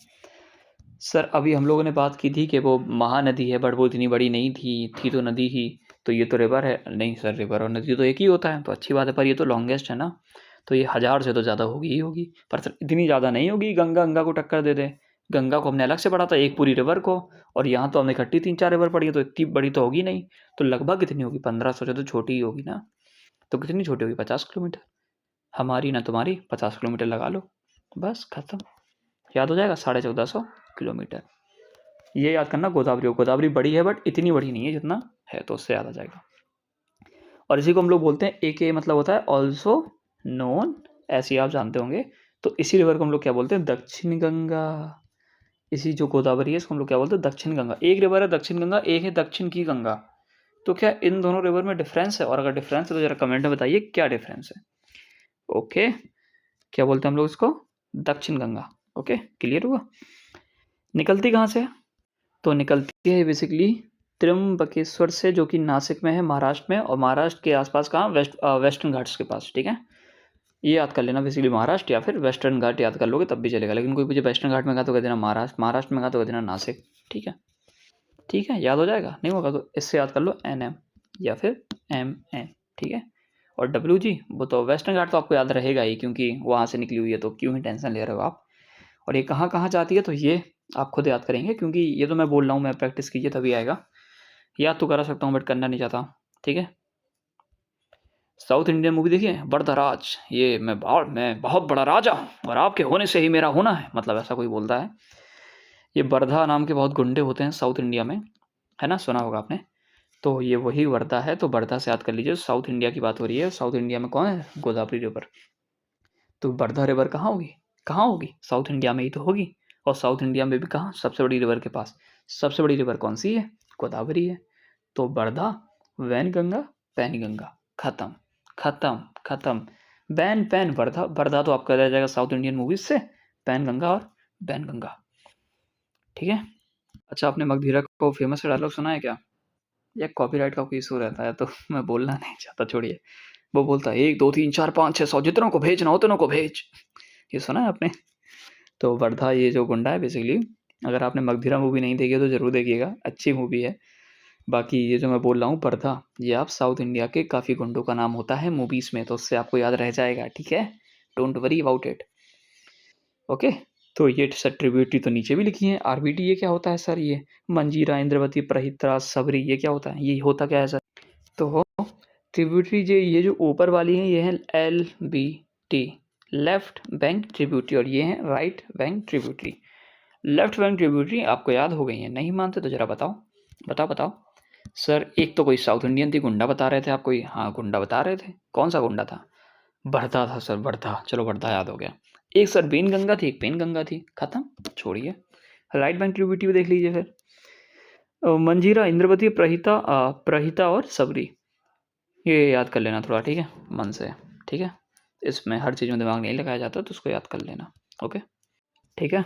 सर अभी हम लोगों ने बात की थी कि वो महानदी है, बट वो इतनी बड़ी नहीं थी तो नदी ही। तो ये तो रिवर है। नहीं सर, रिवर और नदी तो एक ही होता है, तो अच्छी बात है, पर ये तो लॉन्गेस्ट है ना, तो ये 1000 से तो ज़्यादा होगी ही होगी। पर सर इतनी ज़्यादा नहीं होगी गंगा को टक्कर दे दे। गंगा को हमने अलग से पढ़ा था, एक पूरी रिवर को, और यहाँ तो हमने इकट्ठी 3-4 रिवर पढ़ी है, तो इतनी बड़ी तो होगी नहीं। तो लगभग कितनी होगी? 1500 से तो छोटी ही होगी ना। तो कितनी छोटी होगी? 50 किलोमीटर। हमारी ना तुम्हारी, 50 किलोमीटर लगा लो, बस ख़त्म। याद हो जाएगा 1450 किलोमीटर। ये याद करना, गोदावरी बड़ी है बट इतनी बड़ी नहीं है जितना है, तो उससे याद आ जाएगा। और इसी को हम लोग बोलते हैं AKA, मतलब होता है ऑल्सो नोन, ऐसे आप जानते होंगे। तो इसी रिवर को हम लोग क्या बोलते हैं? दक्षिण गंगा। इसी जो गोदावरी है इसको हम लोग क्या बोलते हैं, दक्षिण गंगा। एक रिवर है दक्षिण गंगा, एक है दक्षिण की गंगा। तो क्या इन दोनों रिवर में डिफरेंस है? और अगर डिफरेंस है तो जरा कमेंट में बताइए क्या डिफरेंस है। ओके, क्या बोलते हैं हम लोग इसको, दक्षिण गंगा। ओके, क्लियर हुआ। निकलती कहाँ से है? तो निकलती है बेसिकली त्र्यंबकेश्वर से, जो कि नासिक में है, महाराष्ट्र में। और महाराष्ट्र के आसपास कहाँ, वेस्टर्न घाट्स के पास। ठीक है, ये याद कर लेना, बेसिकली महाराष्ट्र या फिर वेस्टर्न घाट याद कर लोगे तब भी चलेगा। लेकिन कोई मुझे वेस्टर्न घाट में कहा तो कह देना महाराष्ट्र, महाराष्ट्र में कहा तो कह देना नासिक। ठीक है, ठीक है, याद हो जाएगा। नहीं होगा तो इससे याद कर लो NM या फिर MN। ठीक है, और WG वो तो वेस्टर्न घाट तो आपको याद रहेगा ही, क्योंकि वहाँ से निकली हुई है, तो क्यों ही टेंशन ले रहे हो आप। और ये कहाँ कहाँ जाती है तो ये आप खुद याद करेंगे, क्योंकि ये तो मैं बोल रहा हूँ, मैं प्रैक्टिस कीजिए तभी आएगा। याद तो करा सकता हूँ बट करना नहीं चाहता। ठीक है, साउथ इंडियन मूवी देखिए बरदराज, ये मैं बहुत बड़ा राजा हूँ और आपके होने से ही मेरा होना है, मतलब ऐसा कोई बोलता है। ये वर्धा नाम के बहुत गुंडे होते हैं साउथ इंडिया में, है ना, सुना होगा आपने। तो ये वही वर्धा है, तो वर्धा से याद कर लीजिए। साउथ इंडिया की बात हो रही है, साउथ इंडिया में कौन है, गोदावरी रिवर। तो वर्धा रिवर कहाँ होगी, कहाँ होगी, साउथ इंडिया में ही तो होगी। और साउथ इंडिया में भी कहाँ, सबसे बड़ी रिवर के पास। सबसे बड़ी रिवर कौन सी है, गोदावरी है। तो वर्धा, वैनगंगा, पैनगंगा, खत्म खत्म खत्म। बैन पैन वर्धा, वर्धा तो आपका रह जाएगा साउथ इंडियन मूवीज से, पैनगंगा और बैनगंगा। ठीक है। अच्छा, आपने मगधीरा को फेमस डायलॉग सुना है क्या? या कॉपीराइट का कोई इशू रहता है तो मैं बोलना नहीं चाहता, छोड़िए। वो बोलता है 1 2 3 4 5 600 जितनों को भेजना उतनों को भेज। ये सुना है आपने? तो वर्धा ये जो गुंडा है बेसिकली, अगर आपने मगधीरा मूवी नहीं देखी है तो ज़रूर देखिएगा, अच्छी मूवी है। बाकी ये जो मैं बोल रहा हूँ वर्धा, ये आप साउथ इंडिया के काफ़ी गुंडों का नाम होता है मूवीज़ में, तो उससे आपको याद रह जाएगा। ठीक है, don't worry about it. Okay, तो ये सर ट्रिब्यूटरी तो नीचे भी लिखी है। RBT ये क्या होता है सर? ये मंजीरा, इंद्रवती, प्रहित्रा, सबरी, ये क्या होता है, ये होता क्या है सर? तो ट्रिब्यूटरी ये जो ऊपर वाली है ये है LBT, लेफ्ट बैंक ट्रिब्यूटरी, और ये है right bank tributary. Left bank tributary आपको याद हो गई है, नहीं मानते तो जरा बताओ, बताओ बताओ। सर एक तो कोई साउथ इंडियन थी, गुंडा बता रहे थे आप कोई, हाँ गुंडा बता रहे थे, कौन सा गुंडा था? वर्धा था सर, वर्धा, चलो वर्धा याद हो गया। एक सर बेन गंगा थी, एक पेन गंगा थी, खत्म, छोड़िए। राइट बैंक ट्रिब्यूटरी देख लीजिए फिर, मंजीरा, इंद्रवती, प्रहिता और सबरी, ये याद कर लेना थोड़ा, ठीक है, मन से। ठीक है, इसमें हर चीज़ में दिमाग नहीं लगाया जाता, तो उसको याद कर लेना। ओके, ठीक है।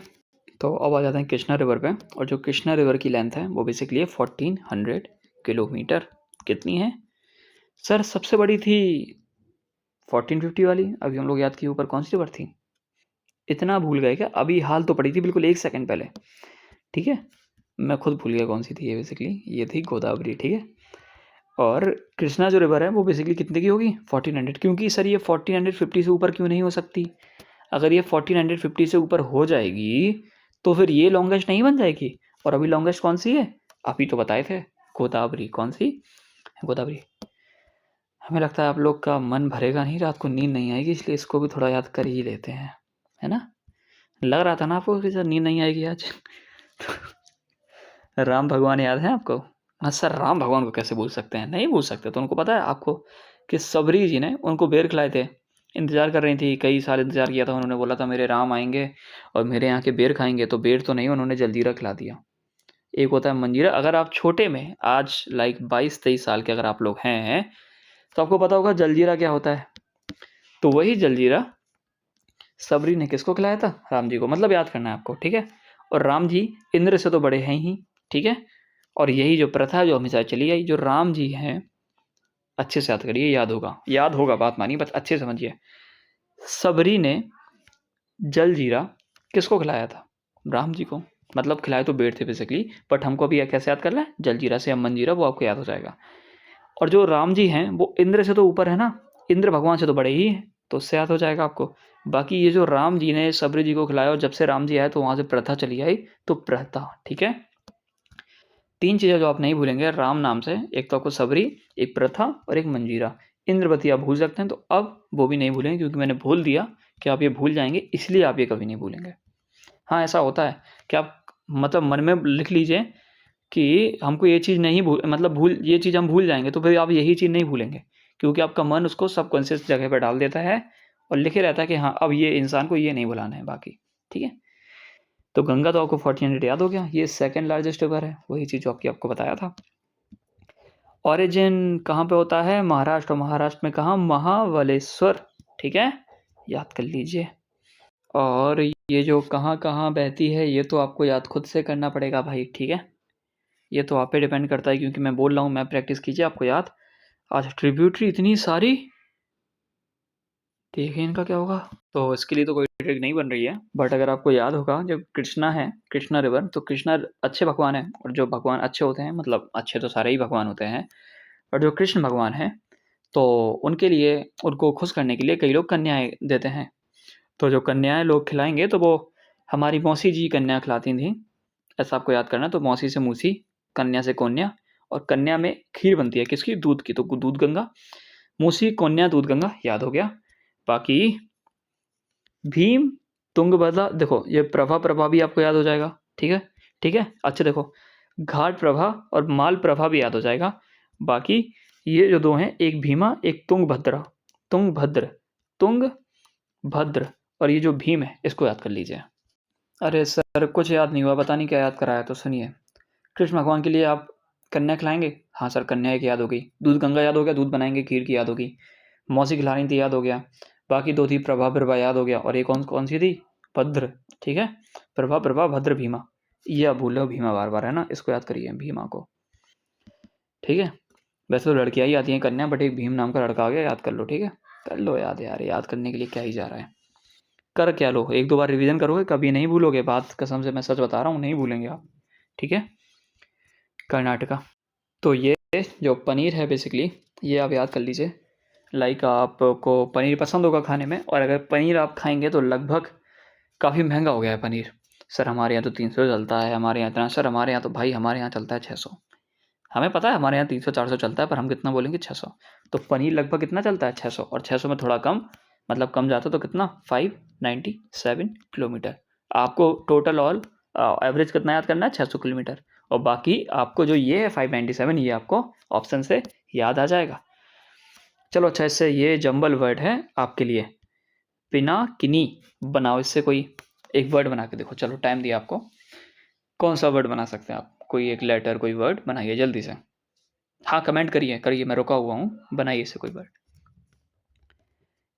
तो अब आ जाते हैं कृष्णा रिवर पे। और जो कृष्णा रिवर की लेंथ है वो बेसिकली है 1400 किलोमीटर। कितनी है सर? सबसे बड़ी थी 1450 वाली, अभी हम लोग याद किए, ऊपर कौन सी रिवर थी? इतना भूल गए क्या? अभी हाल तो पड़ी थी बिल्कुल 1 सेकंड पहले। ठीक है, मैं खुद भूल गया कौन सी थी ये, बेसिकली ये थी गोदावरी। ठीक है, और कृष्णा जो रिवर है वो बेसिकली कितने की होगी? 1400। क्योंकि सर ये 1450 से ऊपर क्यों नहीं हो सकती? अगर ये 1450 से ऊपर हो जाएगी तो फिर ये लॉन्गेस्ट नहीं बन जाएगी। और अभी लॉन्गेस्ट कौन सी है? अभी तो बताए थे, गोदावरी। कौन सी? गोदावरी। हमें लगता है आप लोग का मन भरेगा नहीं, रात को नींद नहीं आएगी, इसलिए इसको भी थोड़ा याद कर ही लेते हैं, है ना? लग रहा था ना आपको कि सर नींद नहीं आएगी आज? राम भगवान याद है आपको? हाँ सर, राम भगवान को कैसे भूल सकते हैं? नहीं भूल सकते। तो उनको पता है आपको कि सबरी जी ने उनको बेर खिलाए थे, इंतज़ार कर रही थी, कई साल इंतज़ार किया था उन्होंने, बोला था मेरे राम आएंगे और मेरे यहाँ के बेर खाएंगे, तो बेर तो नहीं, उन्होंने जलजीरा खिला दिया। एक होता है मंजीरा। अगर आप छोटे में आज लाइक 22-23 साल के अगर आप लोग हैं तो आपको पता होगा जलजीरा क्या होता है। तो वही जलजीरा सबरी ने किसको खिलाया था? राम जी को। मतलब याद करना है आपको, ठीक है। और राम जी इंद्र से तो बड़े हैं ही, ठीक है। और यही जो प्रथा जो हमेशा चली आई, जो राम जी हैं, अच्छे से याद करिए, याद होगा, याद होगा, बात मानिए, बस अच्छे से समझिए। सबरी ने जलजीरा किसको खिलाया था? राम जी को। मतलब खिलाए तो बेर थे बेसिकली, बट हमको अभी कैसे याद करना है? जलजीरा से, हम मंजीरा, वो आपको याद हो जाएगा। और जो राम जी हैं वो इंद्र से तो ऊपर है ना, इंद्र भगवान से तो बड़े ही हैं, तो उससे याद हो जाएगा आपको। बाकी ये जो राम जी ने सबरी जी को खिलाया, और जब से राम जी आए तो वहाँ से प्रथा चली आई, तो प्रथा, ठीक है। 3 चीज़ें जो आप नहीं भूलेंगे राम नाम से, एक तो आपको सबरी, एक प्रथा और एक मंजीरा। इंद्रवती आप भूल सकते हैं, तो अब वो भी नहीं भूलेंगे, क्योंकि मैंने बोल दिया कि आप ये भूल जाएंगे, इसलिए आप ये कभी नहीं भूलेंगे। हाँ, ऐसा होता है कि आप मतलब मन में लिख लीजिए कि हमको ये चीज़ नहीं ये चीज़ हम भूल जाएँगे, तो फिर आप यही चीज़ नहीं भूलेंगे, क्योंकि आपका मन उसको सबकॉन्शियस जगह पे डाल देता है और लिखे रहता है कि हाँ, अब ये इंसान को ये नहीं भुलाना है बाकी, ठीक है? तो गंगा तो आपको 1400 याद हो गया, ये सेकंड लार्जेस्ट रिवर है, वही चीज़ जो आपको बताया था। ओरिजिन कहाँ पे होता है? महाराष्ट्र। महाराष्ट्र में कहाँ? महाबलेश्वर, ठीक है, याद कर लीजिए। और ये जो कहाँ कहाँ बहती है ये तो आपको याद खुद से करना पड़ेगा भाई, ठीक है, ये तो आप पे डिपेंड करता है, क्योंकि मैं बोल रहा हूँ, मैं प्रैक्टिस कीजिए, आपको याद। आज ट्रिब्यूटरी इतनी सारी, देखिए इनका क्या होगा। तो इसके लिए तो कोई ट्रिक नहीं बन रही है, बट अगर आपको याद होगा जब कृष्णा है, कृष्णा रिवर, तो कृष्णा अच्छे भगवान हैं, और जो भगवान अच्छे होते हैं, मतलब अच्छे तो सारे ही भगवान होते हैं, और जो कृष्ण भगवान हैं तो उनके लिए, उनको खुश करने के लिए कई लोग कन्याएं देते हैं। तो जो कन्याएं लोग खिलाएंगे तो वो हमारी मौसी जी कन्या खिलाती थी, ऐसा आपको याद करना। तो मौसी से मूसी, कन्या से कन्या, और कन्या में खीर बनती है किसकी? दूध की, तो दूध गंगा, मूसी कन्या दूध गंगा, याद हो गया। बाकी भीम तुंगभद्रा, देखो ये प्रभा, प्रभा भी आपको याद हो जाएगा, ठीक है, ठीक है। अच्छा देखो, घाट प्रभा और माल प्रभा भी याद हो जाएगा। बाकी ये जो दो हैं, एक भीमा एक तुंगभद्रा, तुंगभद्र, तुंगभद्र, और ये जो भीम है इसको याद कर लीजिए। अरे सर कुछ याद नहीं हुआ, पता नहीं क्या याद कराया, तो सुनिए, कृष्ण भगवान के लिए आप कन्या खिलाएंगे, हाँ सर कन्या एक याद हो गई, दूध गंगा याद हो गया, दूध बनाएंगे, खीर की याद होगी, मौसी खिलानी थी याद हो गया, बाकी दो थी प्रभा प्रभा याद हो गया, और एक कौन कौन सी थी? भद्र, ठीक है, प्रभा प्रभा भद्र भीमा, ये आप भूल रहे हो, भीमा बार बार है ना, इसको याद करिए भीमा को, ठीक है। वैसे तो लड़कियाँ ही आती हैं कन्या, बट एक भीम नाम का लड़का आ गया, याद कर लो, ठीक है, कर लो याद यार, याद करने के लिए क्या ही जा रहा है, कर क्या लो, एक दो बार रिवीजन करोगे कभी नहीं भूलोगे, बात कसम से मैं सच बता रहा हूँ, नहीं भूलेंगे आप, ठीक है। कर्नाटका, तो ये जो पनीर है बेसिकली, ये आप याद कर लीजिए, लाइक आपको पनीर पसंद होगा खाने में, और अगर पनीर आप खाएंगे तो लगभग काफ़ी महंगा हो गया है पनीर। सर हमारे यहाँ तो 300 चलता है, हमारे यहाँ इतना, सर हमारे यहाँ तो भाई हमारे यहाँ चलता है 600, हमें पता है हमारे यहाँ 300-400 चलता है, पर हम कितना बोलेंगे? 600। तो पनीर लगभग कितना चलता है? 600, और 600 में थोड़ा कम, मतलब कम जाता तो कितना? 597 किलोमीटर। आपको टोटल ऑल एवरेज कितना याद करना है? 600 किलोमीटर, और बाकी आपको जो ये है 597, ये आपको ऑप्शन से याद आ जाएगा। चलो अच्छा, इससे ये जंबल वर्ड है आपके लिए, पिनाकिनी, बनाओ इससे कोई एक वर्ड बना के देखो, चलो टाइम दिया आपको, कौन सा वर्ड बना सकते हैं आप? कोई एक लेटर, कोई वर्ड बनाइए जल्दी से, हाँ कमेंट करिए करिए, मैं रुका हुआ हूँ, बनाइए इससे कोई वर्ड।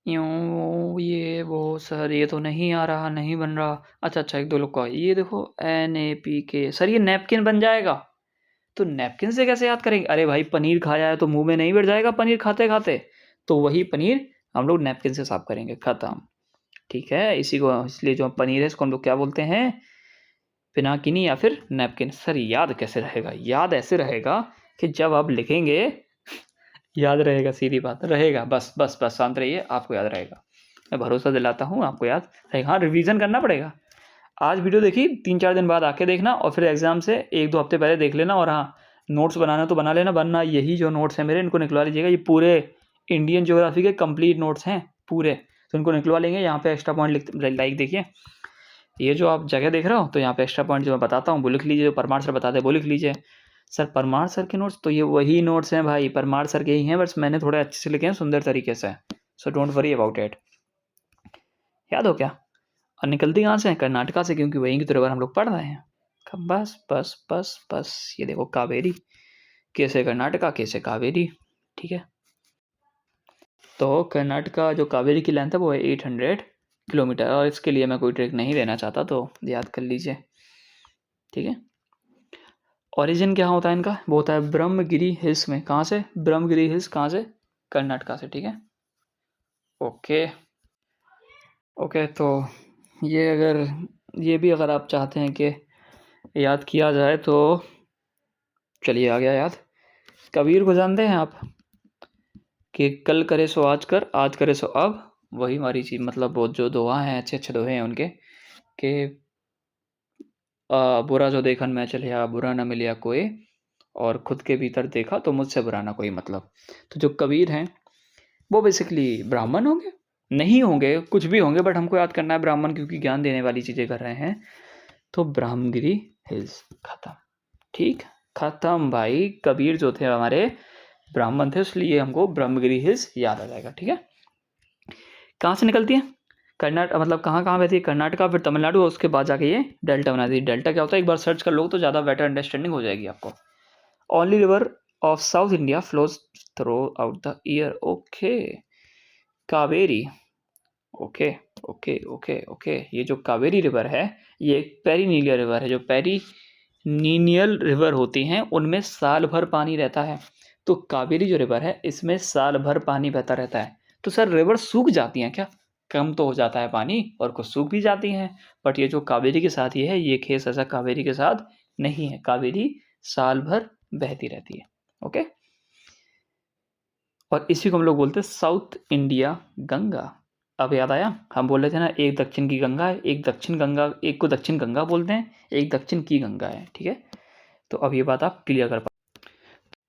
यूँ ये वो सर, ये तो नहीं आ रहा, नहीं बन रहा। अच्छा अच्छा, एक दो लोग का, ये देखो NAPK, सर ये नैपकिन बन जाएगा। तो नैपकिन से कैसे याद करेंगे? अरे भाई पनीर खाया है तो मुंह में नहीं बैठ जाएगा पनीर खाते खाते, तो वही पनीर हम लोग नैपकिन से साफ करेंगे, खत्म, ठीक है। इसी को, इसलिए जो पनीर है इसको हम लोग क्या बोलते हैं? पिनाकिनी या फिर नैपकिन। सर याद कैसे रहेगा? याद ऐसे रहेगा कि जब आप लिखेंगे याद रहेगा, सीधी बात रहेगा, बस बस बस शांत रहिए, आपको याद रहेगा, मैं भरोसा दिलाता हूँ आपको याद रहेगा। हाँ रिवीजन करना पड़ेगा, आज वीडियो देखी, 3-4 दिन बाद आके देखना, और फिर एग्जाम से 1-2 हफ्ते पहले देख लेना, और हाँ नोट्स बनाना तो बना लेना, वरना यही जो नोट्स हैं मेरे, इनको निकलवा लीजिएगा, ये पूरे इंडियन ज्योग्राफी के कंप्लीट नोट्स हैं पूरे, तो इनको निकलवा लेंगे। यहाँ पे एक्स्ट्रा पॉइंट लिख, लाइक देखिए, ये जो आप जगह देख रहे हो, तो यहाँ पे एक्स्ट्रा पॉइंट जो मैं बताता हूँ वो लिख लीजिए, जो परमार सर बताते हैं वो लिख लीजिए। सर परमार सर के नोट्स, तो ये वही नोट्स हैं भाई, परमार सर के ही हैं, बस मैंने थोड़े अच्छे से लिखे हैं, सुंदर तरीके से, so don't worry about it. याद हो क्या? और निकलती कहाँ से है? कर्नाटका से, क्योंकि वहीं की तो रिवर हम लोग पढ़ रहे हैं। बस बस बस बस, ये देखो कावेरी, कैसे कर्नाटका, कैसे कावेरी, ठीक है। तो कर्नाटका जो कावेरी की लेंथ है वो है 800 किलोमीटर, और इसके लिए मैं कोई ट्रिक नहीं देना चाहता, तो याद कर लीजिए, ठीक है। ओरिजिन क्या होता है इनका? वो होता है ब्रह्मगिरी हिल्स में। कहाँ से? ब्रह्मगिरी हिल्स कहाँ से? कर्नाटका से, ठीक है। ओके ओके, तो ये अगर, ये भी अगर आप चाहते हैं कि याद किया जाए तो चलिए आ गया याद। कबीर को जानते हैं आप? कि कल करे सो आज करे सो अब, वही हमारी चीज़, मतलब वो जो दोहा हैं, अच्छे अच्छे दोहे हैं उनके, कि बुरा जो देखन मैं चलिया, बुरा न मिलिया कोई, और खुद के भीतर देखा तो मुझसे बुरा ना कोई, मतलब। तो जो कबीर हैं वो बेसिकली ब्राह्मण होंगे, नहीं होंगे, कुछ भी होंगे, बट हमको याद करना है ब्राह्मण, क्योंकि ज्ञान देने वाली चीज़ें कर रहे हैं। तो ब्रह्मगिरी हिल्स, खत्म, ठीक, खत्म भाई। कबीर जो थे हमारे ब्राह्मण थे, इसलिए हमको ब्रह्मगिरी हिल्स याद आ जाएगा, ठीक है। कहाँ से निकलती है? कर्नाटक मतलब कहाँ कहाँ बहती है, कर्नाटका, फिर तमिलनाडु, और उसके बाद जाके ये डेल्टा बनाती है। डेल्टा क्या होता है एक बार सर्च कर लो तो ज़्यादा बेटर अंडरस्टैंडिंग हो जाएगी आपको। Only river of south India flows through out the year. Okay, Kaveri. Okay okay okay okay, ये जो कावेरी रिवर है ये एक पेरिनीलियल रिवर है। जो पेरिनीलियल रिवर होती हैं उनमें साल भर पानी रहता है। तो कावेरी जो रिवर है इसमें साल भर पानी बहता रहता है। तो सर रिवर सूख जाती हैं क्या? कम तो हो जाता है पानी और कुछ सूख भी जाती हैं, बट ये जो कावेरी के साथ ये है, ये केस ऐसा कावेरी के साथ नहीं है। कावेरी साल भर बहती रहती है। ओके, और इसी को हम लोग बोलते हैं साउथ इंडिया गंगा। अब याद आया, हम बोल रहे थे ना एक दक्षिण की गंगा है, एक दक्षिण गंगा, एक को दक्षिण गंगा बोलते हैं, एक दक्षिण की गंगा है। ठीक है, तो अब ये बात आप क्लियर कर पा।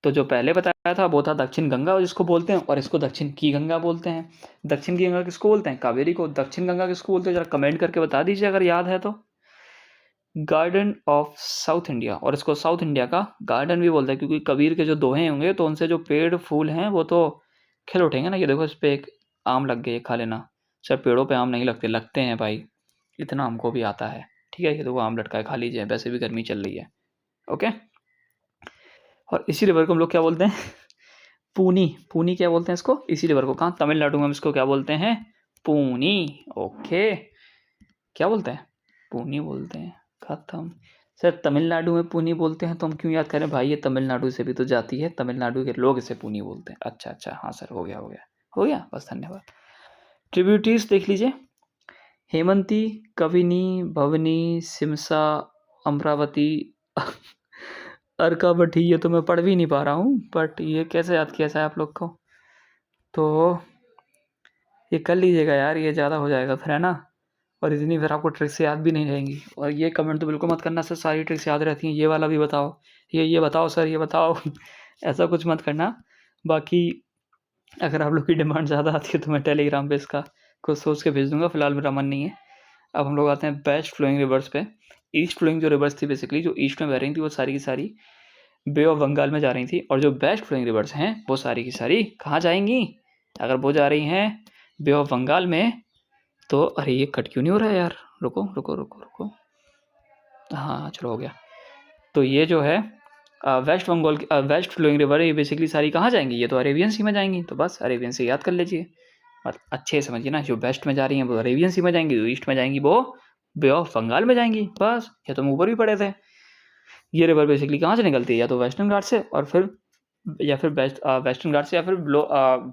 तो जो पहले बताया था वो था दक्षिण गंगा जिसको बोलते हैं, और इसको दक्षिण की गंगा बोलते हैं। दक्षिण की गंगा किसको बोलते हैं? कावेरी को। दक्षिण गंगा किसको बोलते हैं? जरा कमेंट करके बता दीजिए अगर याद है तो। गार्डन ऑफ साउथ इंडिया, और इसको साउथ इंडिया का गार्डन भी बोलते हैं क्योंकि कबीर के जो दोहे होंगे तो उनसे जो पेड़ फूल हैं वो तो खिल उठेंगे ना। ये देखो इस पे एक आम लग गए, खा लेना। सर पेड़ों पे आम नहीं लगते, लगते हैं भाई, इतना हमको भी आता है। ठीक है, ये देखो आम लटका है, खा लीजिए, वैसे भी गर्मी चल रही है। ओके, और इसी रिवर को हम लोग क्या बोलते हैं? पूनी। पूनी क्या बोलते हैं इसको? इसी रिवर को। कहाँ? तमिलनाडु में हम इसको क्या बोलते हैं? पूनी। ओके, क्या बोलते हैं? पूनी बोलते हैं। खत्म। सर तमिलनाडु में पूनी बोलते हैं तो हम क्यों याद करें भाई, ये तमिलनाडु से भी तो जाती है, तमिलनाडु के लोग इसे पूनी बोलते हैं। अच्छा अच्छा, हाँ सर, हो गया हो गया हो गया, बस धन्यवाद। ट्रिब्यूटरीज देख लीजिए, हेमंती, कविनी, भवनी, सिमसा, अमरावती, अर्कावती। ये तो मैं पढ़ भी नहीं पा रहा हूँ, बट ये कैसे याद किया जाए आप लोग को? तो ये कर लीजिएगा यार, ये ज़्यादा हो जाएगा फिर, है ना? और इतनी फिर आपको ट्रिक्स याद भी नहीं रहेंगी। और ये कमेंट तो बिल्कुल मत करना सर सारी ट्रिक्स याद रहती हैं, ये वाला भी बताओ, ये बताओ सर, ये बताओ। ऐसा कुछ मत करना। बाकी अगर आप लोग की डिमांड ज़्यादा आती है तो मैं टेलीग्राम पे इसका कुछ सोच के भेज दूंगा, फिलहाल मेरा मन नहीं है। अब हम लोग आते हैं बेस्ट फ्लोइंग रिवर्स पे। ईस्ट फ्लोइंग जो रिवर्स थी बेसिकली, जो ईस्ट में बह रही थी, वो सारी की सारी बे ऑफ बंगाल में जा रही थी। और जो बेस्ट फ्लोइंग रिवर्स हैं वो सारी की सारी कहाँ जाएंगी? अगर वो जा रही हैं बे ऑफ बंगाल में तो, अरे ये कट क्यों नहीं हो रहा है यार? रुको रुको रुको रुको, हाँ चलो हो गया। तो ये जो है वेस्ट बंगाल की वेस्ट फ्लोइंग रिवर है, ये बेसिकली सारी कहाँ जाएंगी? ये तो अरेबियन सी में जाएंगी। तो बस अरेबियन सी याद कर लीजिए, और अच्छे से समझिए ना, जो वेस्ट में जा रही हैं वो अरेबियन सी में जाएंगी, जो ईस्ट में जाएंगी वो बे ऑफ बंगाल में जाएंगी। बस, ये तो हम ऊपर भी पढ़े थे। ये रिवर बेसिकली कहाँ से निकलती है? या तो वेस्टर्न घाट से, और फिर या फिर वेस्टर्न घाट से, या फिर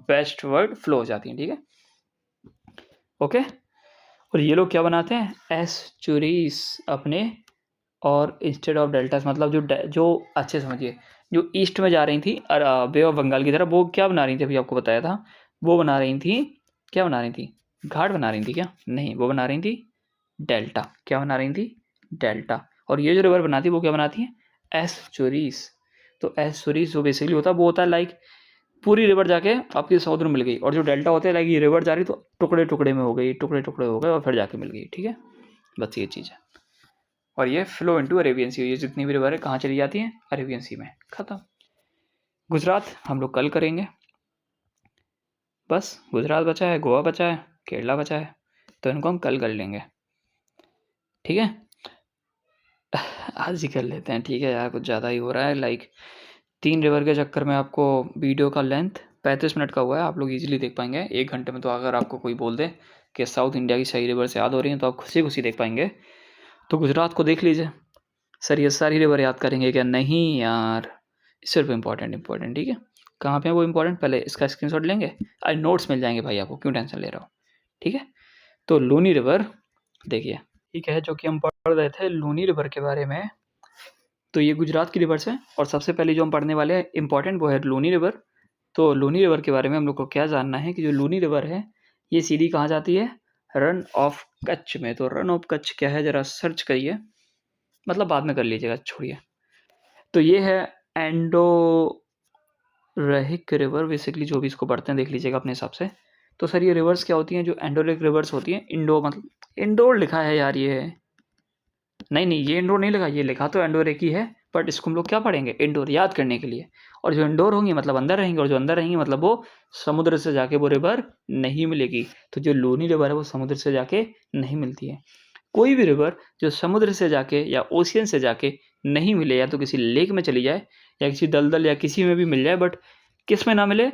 वेस्ट वर्ड फ्लो हो जाती है। ठीक है, ओके। और ये लोग क्या बनाते हैं? एस्चुरीज अपने, और इंस्टेड ऑफ डेल्टास, मतलब जो अच्छे समझिए, जो ईस्ट में जा रही थी बे ऑफ बंगाल की तरफ, वो क्या बना रही थी? अभी आपको बताया था, वो बना रही थी, क्या बना रही थी? घाट बना रही थी क्या? नहीं, वो बना रही थी डेल्टा। क्या बना रही थी? डेल्टा। और ये जो रिवर बनाती है वो क्या बनाती है? एस्चुरीज। तो एस्चुरीज जो बेसिकली होता है वो होता है लाइक पूरी रिवर जाके आपकी समुद्र में मिल गई, और जो डेल्टा होता है लाइक ये रिवर जा रही तो टुकड़े टुकड़े में हो गई, टुकड़े टुकड़े हो गए और फिर जाके मिल गई। ठीक है, बस ये चीज़ है। और ये फ्लो इनटू अरेबियन सी, ये जितनी भी रिवर है कहाँ चली जाती हैं? अरेबियन सी में। खत्म। गुजरात हम लोग कल करेंगे, बस गुजरात बचा है, गोवा बचा है, केरला बचा है, तो इनको हम कल कर लेंगे। ठीक है, आज ही कर लेते हैं। ठीक है यार, कुछ ज़्यादा ही हो रहा है, लाइक 3 रिवर के चक्कर में आपको वीडियो का लेंथ 35 मिनट का हुआ है। आप लोग इजीली देख पाएंगे 1 घंटे में। तो अगर आपको कोई बोल दे कि साउथ इंडिया की सही रिवर से याद हो रही हैं तो आप खुशी खुशी देख पाएंगे। तो गुजरात को देख लीजिए। सर ये सारी रिवर याद करेंगे क्या? नहीं यार, सिर्फ इंपॉर्टेंट। ठीक है, कहाँ पे है वो इंपॉर्टेंट, पहले इसका स्क्रीनशॉट लेंगे, आज नोट्स मिल जाएंगे भाई आपको, क्यों टेंशन ले रहे हो? ठीक है, तो लूनी रिवर देखिए, ठीक है, जो कि हम पढ़ रहे थे लूनी रिवर के बारे में। तो ये गुजरात की रिवर्स है, और सबसे पहले जो हम पढ़ने वाले हैं इंपॉर्टेंट वो है लूनी रिवर। तो लूनी रिवर के बारे में हम लोग को क्या जानना है कि जो लूनी रिवर है ये सीधी कहाँ जाती है? रन ऑफ कच्छ में। तो रन ऑफ कच्छ क्या है, ज़रा सर्च करिए, मतलब बाद में कर लीजिएगा, छोड़िए। तो ये है एंडोरेहिक रिवर, बेसिकली जो भी इसको पढ़ते हैं देख लीजिएगा अपने हिसाब से। तो सर ये रिवर्स क्या होती हैं? जो एंडोरिक रिवर्स होती हैं, इंडो मतलब इंडोर लिखा है यार, ये नहीं ये इंडोर नहीं लिखा, ये लिखा तो एंडोरिक ही है, बट इसको हम लोग क्या पढ़ेंगे, इंडोर, याद करने के लिए। और जो इंडोर होंगी मतलब अंदर रहेंगे, और जो अंदर रहेंगी मतलब वो समुद्र से जाके वो रिवर नहीं मिलेगी। तो जो लूनी रिवर है वो समुद्र से जाके नहीं मिलती है। कोई भी रिवर जो समुद्र से जाके या ओशियन से जाके नहीं मिले, या तो किसी लेक में चली जाए या किसी दलदल या किसी में भी मिल जाए, बट किस में ना मिले,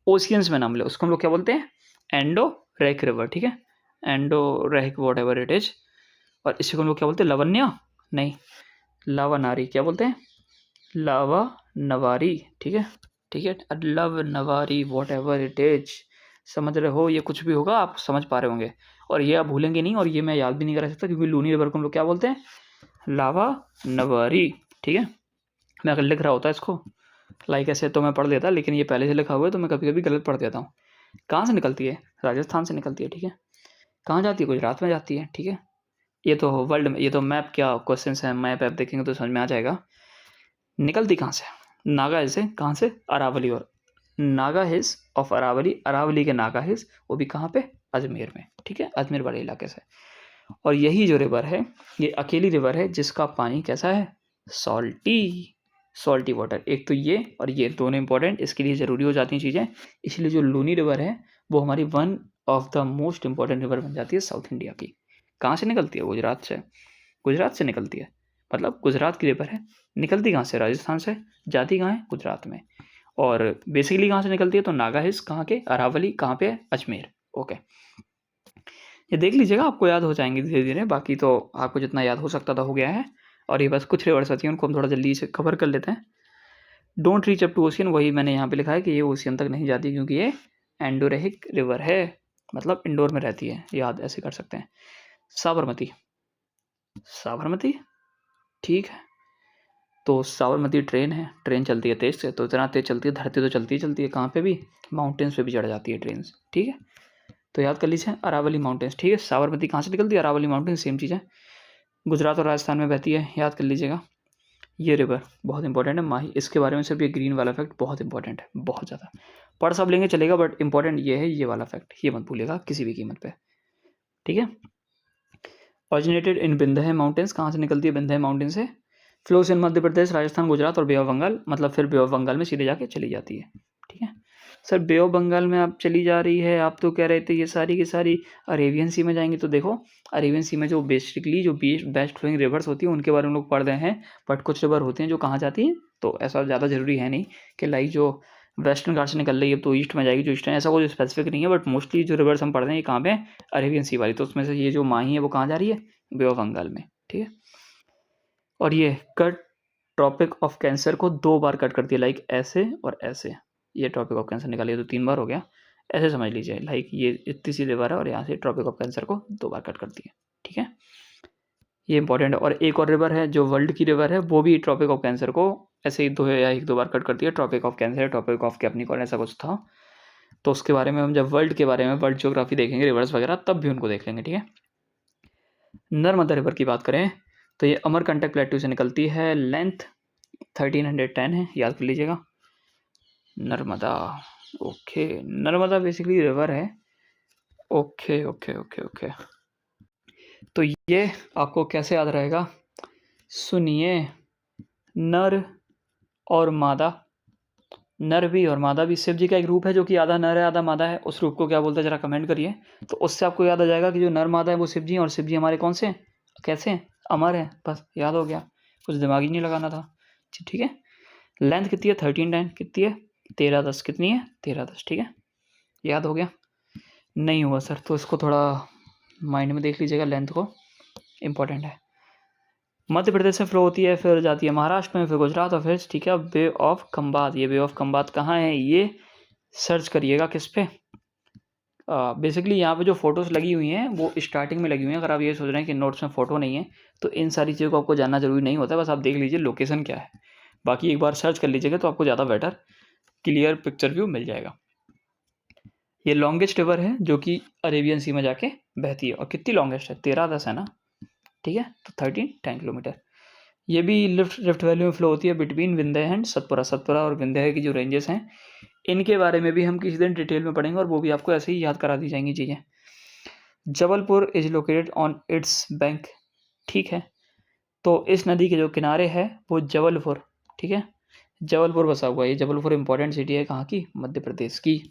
ओशियंस में ना मिले, उसको हम लोग क्या बोलते हैं, एंडोरेक रिवर। ठीक है, एंडोरेक वॉट एवर इट इज। और इसी को हम लोग क्या बोलते हैं, लवण्य नहीं, लावा नारी, क्या बोलते हैं, लावा नवारी। ठीक है, ठीक है, लव नवारी वॉट एवर इट इज, समझ रहे हो, ये कुछ भी होगा आप समझ पा रहे होंगे। और ये आप भूलेंगे नहीं, और ये मैं याद भी नहीं करा सकता, क्योंकि लूनी रिवर को हम लोग क्या बोलते हैं, लावा नवारी। ठीक है, मैं अगर लिख रहा होता इसको लाइक ऐसे तो मैं पढ़ लेता, लेकिन ये पहले से लिखा हुआ है तो मैं कभी कभी गलत पढ़ देता हूँ। कहाँ से निकलती है, राजस्थान से निकलती है। ठीक है, कहाँ जाती है, गुजरात में जाती है। ठीक है, ये तो वर्ल्ड में, ये तो मैप क्या क्वेश्चन है, मैप ऐप देखेंगे तो समझ में आ जाएगा। निकलती कहाँ से, नागा हिल्स से, कहाँ से, अरावली, और नागा हिल्स ऑफ अरावली, अरावली के नागा हिल्स, वो भी कहाँ पे, अजमेर में। ठीक है, अजमेर वाले इलाके से। और यही जो रिवर है ये अकेली रिवर है जिसका पानी कैसा है, सॉल्टी, सॉल्टी वाटर। एक तो ये और ये दोनों इंपॉर्टेंट इसके लिए ज़रूरी हो जाती हैं चीज़ें। इसलिए जो लूनी रिवर है वो हमारी one of the most important river बन जाती है साउथ इंडिया की। कहाँ से निकलती है, गुजरात से, गुजरात से निकलती है, मतलब गुजरात की रिवर है, निकलती कहाँ से, राजस्थान से, जाती कहाँ है, गुजरात में। और बेसिकली कहाँ से निकलती है, तो नागा हिल्स कहाँ के, अरावली कहाँ पे, अजमेर। ओके, ये देख लीजिएगा, आपको याद हो जाएंगे धीरे धीरे, बाकी तो आपको जितना याद हो सकता था हो गया है। और ये बस कुछ रिवर्स होती हैं, उनको हम थोड़ा जल्दी से कवर कर लेते हैं। Don't reach up to ocean, वही मैंने यहाँ पे लिखा है कि ये ओशियन तक नहीं जाती, क्योंकि ये एंडोरेहिक रिवर है, मतलब इंडोर में रहती है, याद ऐसे कर सकते हैं। साबरमती, साबरमती, ठीक है, तो साबरमती ट्रेन है, ट्रेन चलती है तेज़ से, तो इतना तेज़ चलती है, धरती तो चलती ही चलती है, कहाँ पे भी, माउंटेन्स पे भी चढ़ जाती है ट्रेन। ठीक है, तो याद कर लीजिए अरावली माउंटेन्स। ठीक है, साबरमती कहाँ से निकलती है, अरावली माउंटेन्स, सेम चीज़ है, गुजरात और राजस्थान में बहती है, याद कर लीजिएगा। ये रिवर बहुत इंपॉर्टेंट है, माही, इसके बारे में सिर्फ ये ग्रीन वाला फैक्ट बहुत इंपॉर्टेंट है, बहुत ज़्यादा। पढ़ सब लेंगे चलेगा, बट इंपॉर्टेंट ये है, ये वाला फैक्ट, ये मत भूलिएगा किसी भी कीमत पे। ठीक है, ऑरिजिनेटेड इन विंध्य माउंटेन्स, कहाँ से निकलती है, विंध्य माउंटेन से, फ्लोस इन मध्य प्रदेश, राजस्थान, गुजरात और बे ऑफ बंगाल, मतलब फिर बे ऑफ बंगाल में सीधे जाके चली जाती है। ठीक है सर, बे ऑफ बंगाल में आप चली जा रही है, आप तो कह रहे थे ये सारी की सारी अरेबियन सी में जाएंगी, तो देखो अरेबियन सी में जो बेसिकली जो बेस्ट फ्लोइंग रिवर्स होती है उनके बारे में लोग पढ़ रहे हैं, बट कुछ रिवर होती हैं जो कहाँ जाती हैं, तो ऐसा ज़्यादा ज़रूरी है नहीं कि लाइक जो वेस्टर्न घाट से निकल रही है तो ईस्ट में जाएगी, जो ईस्टर्न, ऐसा कोई स्पेसिफिक नहीं है, बट मोस्टली जो रिवर्स हम पढ़ रहे हैं ये कहाँ पे, अरेबियन सी वाली, तो उसमें से ये जो माही है वो कहाँ जा रही है, बे ऑफ बंगाल में। ठीक है, और ये कट ट्रॉपिक ऑफ कैंसर को 2 बार कट करती है, लाइक ऐसे और ऐसे, ये ट्रॉपिक ऑफ कैंसर निकालिए तो 3 बार हो गया, ऐसे समझ लीजिए, लाइक ये इतनी सी रिवर है और यहाँ से ट्रॉपिक ऑफ कैंसर को 2 बार कट करती है। ठीक है, ये इंपॉर्टेंट है। और एक और रिवर है जो वर्ल्ड की रिवर है, वो भी ट्रॉपिक ऑफ कैंसर को ऐसे ही 2 या 1-2 बार कट करती है, tropic of cancer, tropic of capricorn, ऐसा कुछ था। तो उसके बारे में हम जब वर्ल्ड के बारे में वर्ल्ड ज्योग्राफी देखेंगे, रिवर्स वगैरह, तब भी उनको देख लेंगे। ठीक है, नर्मदा रिवर की बात करें तो ये अमरकंटक प्लेट्यू से निकलती है, लेंथ 1310 है, याद कर लीजिएगा, Narmada. Okay, Narmada basically river है। ओके ओके ओके ओके, तो ये आपको कैसे याद रहेगा, सुनिए, नर और मादा, नर भी और मादा भी, शिव जी का एक रूप है जो कि आधा नर है आधा मादा है, उस रूप को क्या बोलते हैं जरा कमेंट करिए, तो उससे आपको याद आ जाएगा कि जो नर मादा है वो शिव जी हैं, और शिव जी हमारे कौन से हैं, कैसे हैं, अमर हैं, बस याद हो गया, कुछ दिमाग ही नहीं लगाना था। ठीक है, लेंथ कितनी है, 1310, कितनी है, 1310, कितनी है, 1310। ठीक है, याद हो गया, नहीं हुआ सर तो इसको थोड़ा माइंड में देख लीजिएगा, लेंथ को, इम्पॉर्टेंट है। मध्य प्रदेश से फ्लो होती है, फिर जाती है महाराष्ट्र में, फिर गुजरात, और फिर ठीक है बे ऑफ खंबात। ये बे ऑफ खंबात कहाँ है, ये सर्च करिएगा किस पे, बेसिकली यहाँ पे जो फोटोज़ लगी हुई हैं वो स्टार्टिंग में लगी हुई हैं। अगर आप ये सोच रहे हैं कि नोट्स में फ़ोटो नहीं है तो इन सारी चीज़ों को आपको जानना जरूरी नहीं होता है, बस आप देख लीजिए लोकेशन क्या है, बाकी एक बार सर्च कर लीजिएगा तो आपको ज़्यादा बेटर क्लियर पिक्चर व्यू मिल जाएगा। ये लॉन्गेस्ट रिवर है जो कि अरेबियन सी में जाके बहती है, और कितनी लॉन्गेस्ट है, 1310 है ना। ठीक है, तो 1310 किलोमीटर। ये भी रिफ्ट वैली में फ्लो होती है बिटवीन विंध्य एंड सतपुरा, सतपुरा और विंध्य की जो रेंजेस हैं इनके बारे में भी हम किसी दिन डिटेल में पढ़ेंगे, और वो भी आपको ऐसे ही याद करा दी जाएंगी चीज़ें। Jabalpur is located on it's bank, ठीक है, तो इस नदी के जो किनारे है वो जबलपुर, ठीक है, जबलपुर बसा हुआ है। ये जबलपुर इंपॉर्टेंट सिटी है कहाँ की? मध्य प्रदेश की।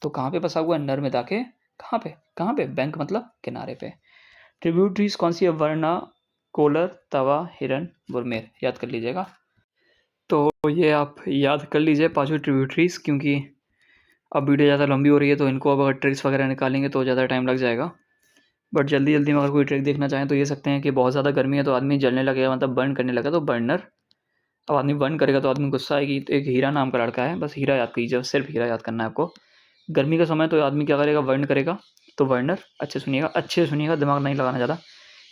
तो कहाँ पे बसा हुआ है? नर्मदा के कहाँ पे? बैंक मतलब किनारे पे। ट्रिब्यूटरीज कौन सी है? वरना, कोलर, तवा, हिरन, बुरमेर। याद कर लीजिएगा। तो ये आप याद कर लीजिए पांचों ट्रिब्यूटरीज, क्योंकि अब वीडियो ज़्यादा लंबी हो रही है तो इनको अब अगर ट्रिक्स वगैरह निकालेंगे तो ज़्यादा टाइम लग जाएगा। बट जल्दी में अगर कोई ट्रिक देखना चाहें तो ये सकते हैं कि बहुत ज़्यादा गर्मी है तो आदमी जलने लगेगा, मतलब बर्न करने लगा तो बर्नर। अब आदमी बर्न करेगा तो आदमी गुस्सा आएगी। तो एक हीरा नाम का लड़का है, बस हीरा याद कीजिए, सिर्फ हीरा याद करना है आपको। गर्मी का समय तो आदमी क्या करेगा? बर्न करेगा। तो बर्नर, अच्छे से सुनिएगा, दिमाग नहीं लगाना ज़्यादा।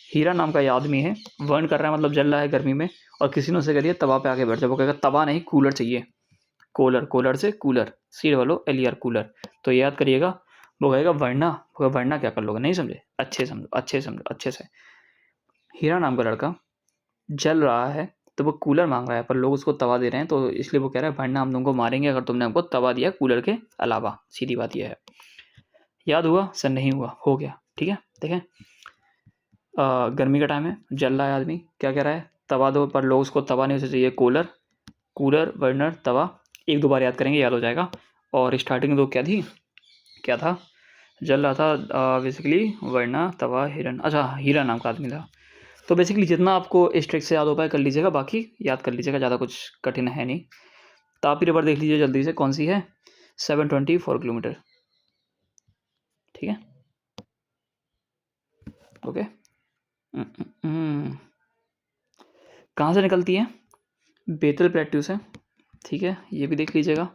हीरा नाम का ये आदमी है, बर्न कर रहा है मतलब जल रहा है गर्मी में, और किसी ने उसे कह दिया तवा पे आके बैठ जाओ। वो कहेगा तवा नहीं, कूलर चाहिए। कोलर से कूलर, सी वालो एलियर कूलर। तो ये याद करिएगा। वो कहेगा वरना क्या कर लोगे? नहीं समझे? अच्छे समझो अच्छे से। हीरा नाम का लड़का जल रहा है तो वो कूलर मांग रहा है, पर लोग उसको तवा दे रहे हैं, तो इसलिए वो कह रहा है वरना हम तुमको मारेंगे अगर तुमने हमको तवा दिया कूलर के अलावा। सीधी बात यह है। याद हुआ? सर नहीं हुआ, हो गया। ठीक है, देखें, गर्मी का टाइम है, जल रहा है आदमी, क्या कह रहा है? तवा दो, पर लोग उसको तवा नहीं, उसे चाहिए कूलर, बर्नर, तवा। एक दो बार याद करेंगे, याद हो जाएगा। और स्टार्टिंग दो क्या था? जल रहा था बेसिकली वरना, तवा, हिरन। अच्छा, हीरा नाम का आदमी था। तो बेसिकली जितना आपको इस ट्रिक से याद हो पाए कर लीजिएगा, बाकी याद कर लीजिएगा, ज़्यादा कुछ कठिन है नहीं। तापी रिवर देख लीजिए जल्दी से, कौन सी है? 724 किलोमीटर, ठीक है, ओके। कहाँ से निकलती है? बेतल प्लेट्यू से, ठीक है, ये भी देख लीजिएगा।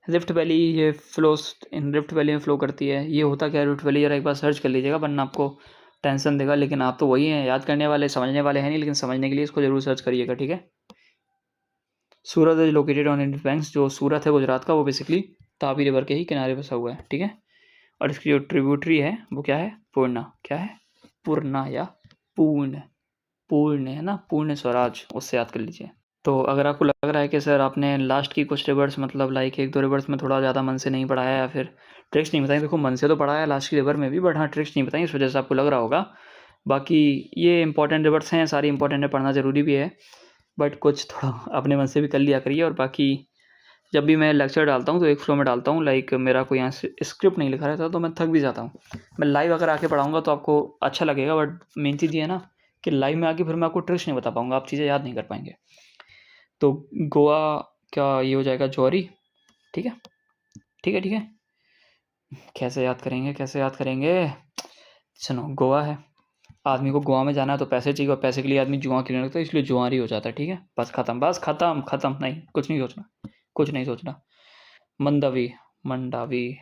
रिफ्ट वैली, ये फ्लोस इन रिफ्ट वैली में फ़्लो करती है। ये होता क्या है रिफ्ट वैली? ज़रा एक बार सर्च कर लीजिएगा, वरना आपको टेंशन देगा। लेकिन आप तो वही हैं, याद करने वाले, समझने वाले हैं नहीं, लेकिन समझने के लिए इसको ज़रूर सर्च करिएगा, ठीक है। Surat is located on Indian banks. जो सूरत है गुजरात का, वो बेसिकली तापी रिवर के ही किनारे बसा हुआ है, ठीक है। और इसकी जो ट्रिब्यूटरी है वो क्या है? पूर्णा। क्या है? पूर्णा या पूर्ण है ना, पूर्ण स्वराज, उससे याद कर लीजिए। तो अगर आपको लग रहा है कि सर आपने लास्ट की कुछ रिवर्स, मतलब लाइक एक दो रिवर्स में थोड़ा ज़्यादा मन से नहीं पढ़ाया या फिर ट्रिक्स नहीं बताई, देखो मन से तो पढ़ाया लास्ट की रिवर में भी, बट हाँ ट्रिक्स नहीं बताई, इस वजह से आपको लग रहा होगा। बाकी ये इंपॉर्टेंट रिवर्स हैं, सारी इंपॉर्टेंट है, पढ़ना ज़रूरी भी है, बट कुछ थोड़ा अपने मन से भी कर लिया करिए। और बाकी जब भी मैं लेक्चर डालता हूँ तो एक फ्लो में डालता हूँ, लाइक मेरा कोई यहाँ से स्क्रिप्ट नहीं लिखा रहता तो मैं थक भी जाता हूँ। मैं लाइव अगर आके पढ़ाऊँगा तो आपको अच्छा लगेगा, बट मेन चीज़ ये है ना कि लाइव में आके फिर मैं आपको ट्रिक्स नहीं बता पाऊँगा, आप चीज़ें याद नहीं कर पाएंगे। तो गोवा क्या ये हो जाएगा? ज्वारी, ठीक है, ठीक है, ठीक है। कैसे याद करेंगे? सुनो, गोवा है, आदमी को गोवा में जाना है तो पैसे चाहिए, और पैसे के लिए आदमी जुआ खेलने लगता है, इसलिए जुआरी हो जाता है, ठीक है। बस खत्म, नहीं कुछ नहीं सोचना। मंडावी,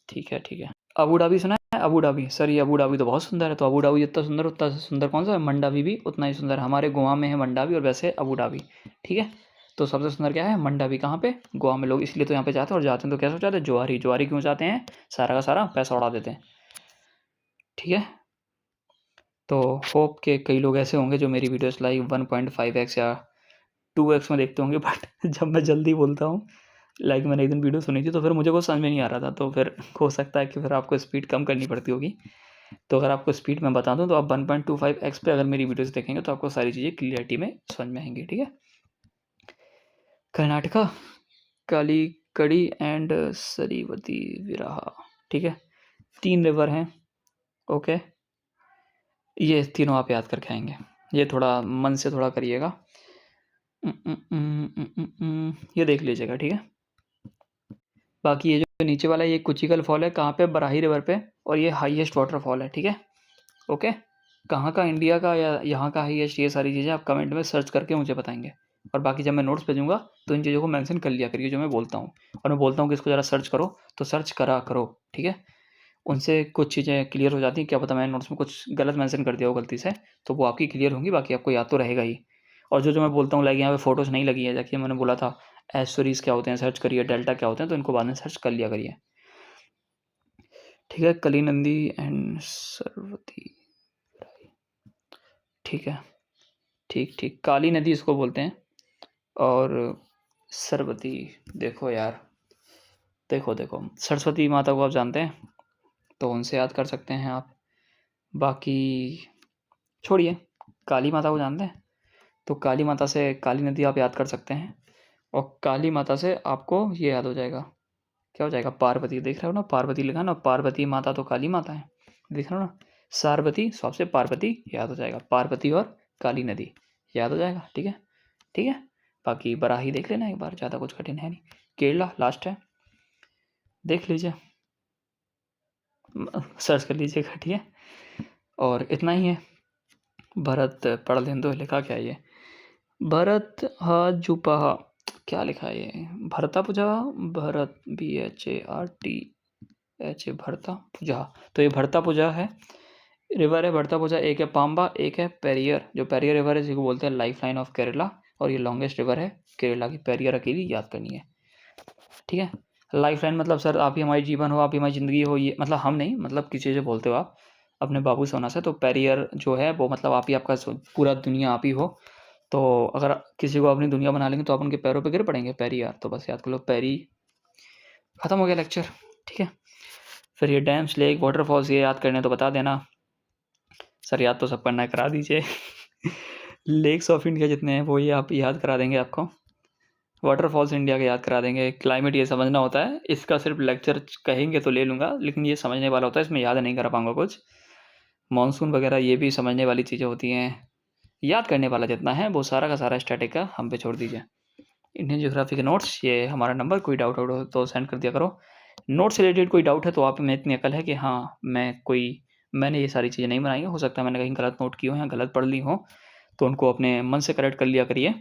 ठीक है। अबू धाबी सुना है? अबू धाबी, सर ये अबू धाबी तो बहुत सुंदर है। तो अबू धाबी जितना सुंदर, उतना सुंदर कौन सा है? मंडावी भी उतना ही सुंदर। हमारे गोवा में है मंडावी और वैसे अबू धाबी, ठीक है। तो सबसे सुंदर क्या है? मंडावी। कहाँ पे? गोवा में। लोग इसलिए तो यहाँ पे जाते हैं, और जाते हैं तो क्या सोच जाते हैं? ज्वारी क्यों जाते हैं? सारा का सारा पैसा उड़ा देते हैं, ठीक है। तो होप के कई लोग ऐसे होंगे जो मेरी वीडियोस लाइक 1.5x या 2x में देखते होंगे, बट जब मैं जल्दी बोलता हूँ, लाइक मैंने एक दिन वीडियो सुनी थी तो फिर मुझे कुछ समझ में नहीं आ रहा था, तो फिर हो सकता है कि फिर आपको स्पीड कम करनी पड़ती होगी। तो अगर आपको स्पीड मैं बता दूं तो आप 1.25x पे अगर मेरी वीडियोस देखेंगे तो आपको सारी चीज़ें क्लियरिटी में समझ में आएंगी, ठीक है। कर्नाटका, कालीकड़ी एंड सरीवती विराहा, ठीक है, 3 रिवर हैं, ओके। ये तीनों आप याद करके आएंगे, ये थोड़ा मन से थोड़ा करिएगा। ये देख लीजिएगा, ठीक है। बाकी ये जो नीचे वाला ये कुचिकल फॉल है, कहाँ पे? बराही रिवर पे, और ये हाईएस्ट वाटरफॉल है, ठीक है, ओके। कहाँ का? इंडिया का या यहाँ का हाईएस्ट? ये सारी चीज़ें आप कमेंट में सर्च करके मुझे बताएंगे। और बाकी जब मैं नोट्स भेजूँगा तो इन चीज़ों को मेंशन कर लिया करिए जो मैं बोलता हूँ। और मैं बोलता हूँ कि इसको ज़रा सर्च करो, तो सर्च करा करो, ठीक है। उनसे कुछ चीज़ें क्लियर हो जाती हैं, क्या पता मैंने नोट्स में कुछ गलत मेंशन कर दिया हो गलती से, तो वो आपकी क्लियर होंगी, बाकी आपको याद तो रहेगा ही। और जो मैं बोलता हूँ लाइक यहाँ पे फ़ोटोज़ नहीं लगी है, देखिए मैंने बोला था एस्टोरीज़ क्या होते हैं सर्च करिए, डेल्टा क्या होते हैं, तो इनको बाद में सर्च कर लिया करिए, ठीक है। कली नंदी एंड सरवती, ठीक है, ठीक। काली नदी इसको बोलते हैं, और सरवती, देखो यार, देखो सरस्वती माता को आप जानते हैं तो उनसे याद कर सकते हैं आप। बाकी छोड़िए, काली माता को जानते हैं तो काली माता से काली नदी आप याद कर सकते हैं, और काली माता से आपको ये याद हो जाएगा, क्या हो जाएगा, पार्वती। देख रहे हो ना, पार्वती लिखा ना, पार्वती माता तो काली माता है, देख रहे हो ना, सारवती सबसे पार्वती याद हो जाएगा, पार्वती और काली नदी याद हो जाएगा। ठीक है, ठीक है। बाकी बराही देख लेना एक बार, ज़्यादा कुछ कठिन है नहीं। केरला लास्ट है, देख लीजिए, सर्च कर लीजिएगा। ठीक है, और इतना ही है। भरत पढ़ लें तो, लिखा क्या है ये, भरत जुपा, क्या लिखा है ये, भरता पूजा, भरत BHARTH भरता पूजा। तो ये भरता पूजा है, रिवर है भरता पूजा। एक है पाम्बा, एक है पेरियर। जो पेरियर रिवर है जिसको बोलते हैं लाइफ लाइन ऑफ केरला, और ये लॉन्गेस्ट रिवर है केरला की। पेरियर अकेली याद करनी है। ठीक है, लाइफ लाइन मतलब सर आप ही हमारी जीवन हो, आप ही हमारी ज़िंदगी हो, ये मतलब हम नहीं, मतलब किसी से बोलते हो आप अपने बाबू सोना से। तो पेरियर जो है वो मतलब आप ही, आपका पूरा दुनिया आप ही हो। तो अगर किसी को अपनी दुनिया बना लेंगे तो आप उनके पैरों पे गिर पड़ेंगे, पेरियर। तो बस याद कर लो, पेरी। ख़त्म हो गया लेक्चर। ठीक है, फिर ये डैम्स, लेक, वाटरफॉल्स ये याद करने तो बता देना सर, याद तो सब करना है, करा दीजिए। लेक्स ऑफ इंडिया जितने हैं वो ये आप याद करा देंगे आपको, वाटरफॉल्स इंडिया के याद करा देंगे। क्लाइमेट ये समझना होता है, इसका सिर्फ लेक्चर कहेंगे तो ले लूँगा, लेकिन ये समझने वाला होता है, इसमें याद नहीं करा पाऊँगा कुछ। मानसून वगैरह ये भी समझने वाली चीज़ें होती हैं। याद करने वाला जितना है वो सारा का सारा स्टैटिक का हम पे छोड़ दीजिए। इंडियन ज्योग्राफी के नोट्स, ये हमारा नंबर, कोई डाउट हो तो सेंड कर दिया करो। नोट से रिलेटेड कोई डाउट है तो आप में इतनी अकल है कि हाँ मैंने ये सारी चीज़ें नहीं बनाई हैं, हो सकता है मैंने कहीं गलत नोट की हो या गलत पढ़ ली हो, तो उनको अपने मन से करेक्ट कर लिया करिए।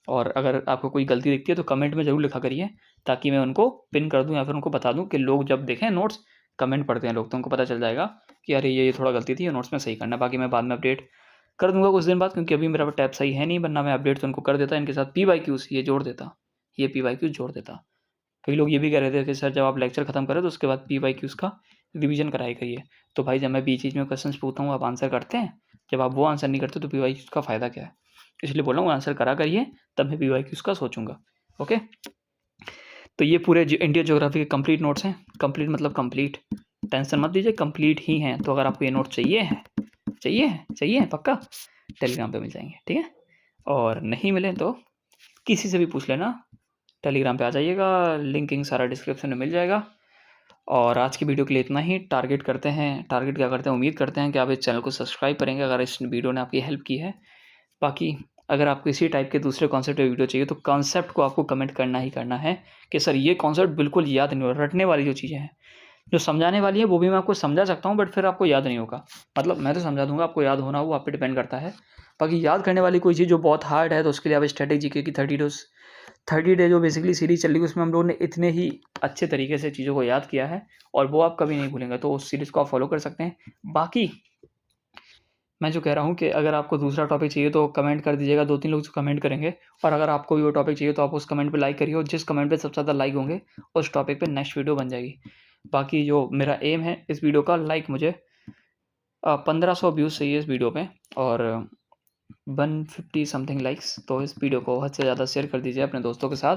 और अगर आपको कोई गलती दिखती है तो कमेंट में ज़रूर लिखा करिए, ताकि मैं उनको पिन कर दूँ या फिर उनको बता दूँ कि लोग जब देखें नोट्स, कमेंट पढ़ते हैं लोग, तो उनको पता चल जाएगा कि अरे ये थोड़ा गलती थी, ये नोट्स में सही करना। बाकी मैं बाद में अपडेट कर दूँगा कुछ दिन बाद, क्योंकि अभी मेरा टैब सही है नहीं, वरना मैं अपडेट तो उनको कर देता, इनके साथ PYQs ये जोड़ देता, ये PYQs जोड़ देता। कई लोग ये भी कह रहे थे कि सर जब आप लेक्चर ख़त्म करें तो उसके बाद PYQs का रिवीजन कराया करिए। तो भाई जब मैं बीच-बीच में क्वेश्चंस पूछता हूँ आप आंसर करते हैं, जब आप वो आंसर नहीं करते तो PYQs का फ़ायदा क्या है? इसलिए बोल रहा हूँ आंसर करा करिए, तब मैं PYQs का सोचूँगा। ओके? तो ये पूरे इंडियन ज्योग्राफी के कंप्लीट नोट्स हैं। कंप्लीट मतलब कंप्लीट, टेंशन मत लीजिए, कंप्लीट ही हैं। तो अगर आपको ये नोट चाहिए है पक्का, टेलीग्राम पे मिल जाएंगे। ठीक है, और नहीं मिले तो किसी से भी पूछ लेना, टेलीग्राम पे आ जाइएगा, लिंकिंग सारा डिस्क्रिप्शन में मिल जाएगा। और आज की वीडियो के लिए इतना ही। टारगेट क्या करते हैं, उम्मीद करते हैं कि आप इस चैनल को सब्सक्राइब करेंगे अगर इस वीडियो ने आपकी हेल्प की है। बाकी अगर आपको इसी टाइप के दूसरे कॉन्सेप्ट की वीडियो चाहिए तो कॉन्सेप्ट को आपको कमेंट करना ही करना है कि सर ये कॉन्सेप्ट बिल्कुल याद नहीं हो रहा। रटने वाली जो चीज़ें हैं, जो समझाने वाली है वो भी मैं आपको समझा सकता हूँ, बट फिर आपको याद नहीं होगा। मतलब मैं तो समझा दूंगा, आपको याद होना वो आप पे डिपेंड करता है। बाकी याद करने वाली कोई चीज़ जो बहुत हार्ड है तो उसके लिए आप स्ट्रेटेजी की 30 डे जो बेसिकली सीरीज चल रही है उसमें हम लोगों ने इतने ही अच्छे तरीके से चीज़ों को याद किया है, और वो आप कभी नहीं भूलेंगे। तो उस सीरीज़ को आप फॉलो कर सकते हैं। बाकी मैं जो कह रहा हूँ कि अगर आपको दूसरा टॉपिक चाहिए तो कमेंट कर दीजिएगा, 2-3 लोग कमेंट करेंगे। और अगर आपको भी वो टॉपिक चाहिए तो आप उस कमेंट पे लाइक करिए, और जिस कमेंट पे सबसे ज़्यादा लाइक होंगे उस टॉपिक पे नेक्स्ट वीडियो बन जाएगी। बाकी जो मेरा एम है इस वीडियो का, लाइक मुझे 1500 व्यूज़ चाहिए इस वीडियो पे, और 150 समथिंग लाइक्स। तो इस वीडियो को हद से ज़्यादा शेयर कर दीजिए अपने दोस्तों के साथ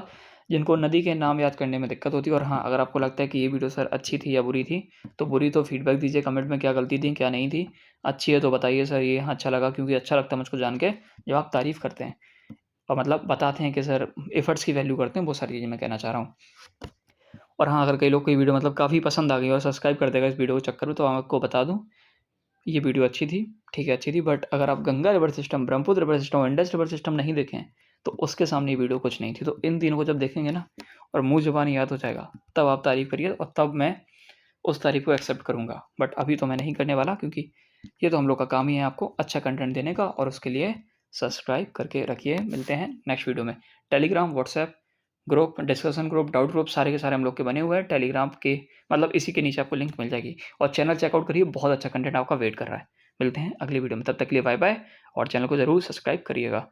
जिनको नदी के नाम याद करने में दिक्कत होती है। और हाँ, अगर आपको लगता है कि ये वीडियो सर अच्छी थी या बुरी थी, तो बुरी तो फीडबैक दीजिए कमेंट में, क्या गलती थी क्या नहीं थी। अच्छी है तो बताइए सर ये अच्छा लगा, क्योंकि अच्छा लगता है मुझको जान के जब आप तारीफ़ करते हैं और मतलब बताते हैं कि सर एफर्ट्स की वैल्यू करते हैं, वो सारी चीज़ें मैं कहना चाह रहा हूँ। और हाँ, अगर कई लोग कोई वीडियो मतलब काफ़ी पसंद आ गई और सब्सक्राइब कर देगा इस वीडियो के चक्कर में, तो आपको बता दूँ ये वीडियो अच्छी थी, ठीक है अच्छी थी, बट अगर आप Ganga river system, Brahmaputra river system और इंडस रिवर सिस्टम नहीं देखें तो उसके सामने ये वीडियो कुछ नहीं थी। तो इन तीनों को जब देखेंगे ना और मुँह ज़ुबानी याद हो जाएगा, तब आप तारीफ़ करिए और तब मैं उस तारीफ़ को एक्सेप्ट करूँगा। बट अभी तो मैं नहीं करने वाला, क्योंकि ये तो हम लोग का काम ही है आपको अच्छा कंटेंट देने का, और उसके लिए सब्सक्राइब करके रखिए। मिलते हैं नेक्स्ट वीडियो में। Telegram, WhatsApp group, discussion group, doubt group सारे के सारे हम लोग के बने हुए हैं टेलीग्राम के, मतलब इसी के नीचे आपको लिंक मिल जाएगी। और चैनल चेकआउट करिए, बहुत अच्छा कंटेंट आपका वेट कर रहा है। मिलते हैं अगली वीडियो में, तब तक के लिए बाय बाय, और चैनल को ज़रूर सब्सक्राइब करिएगा।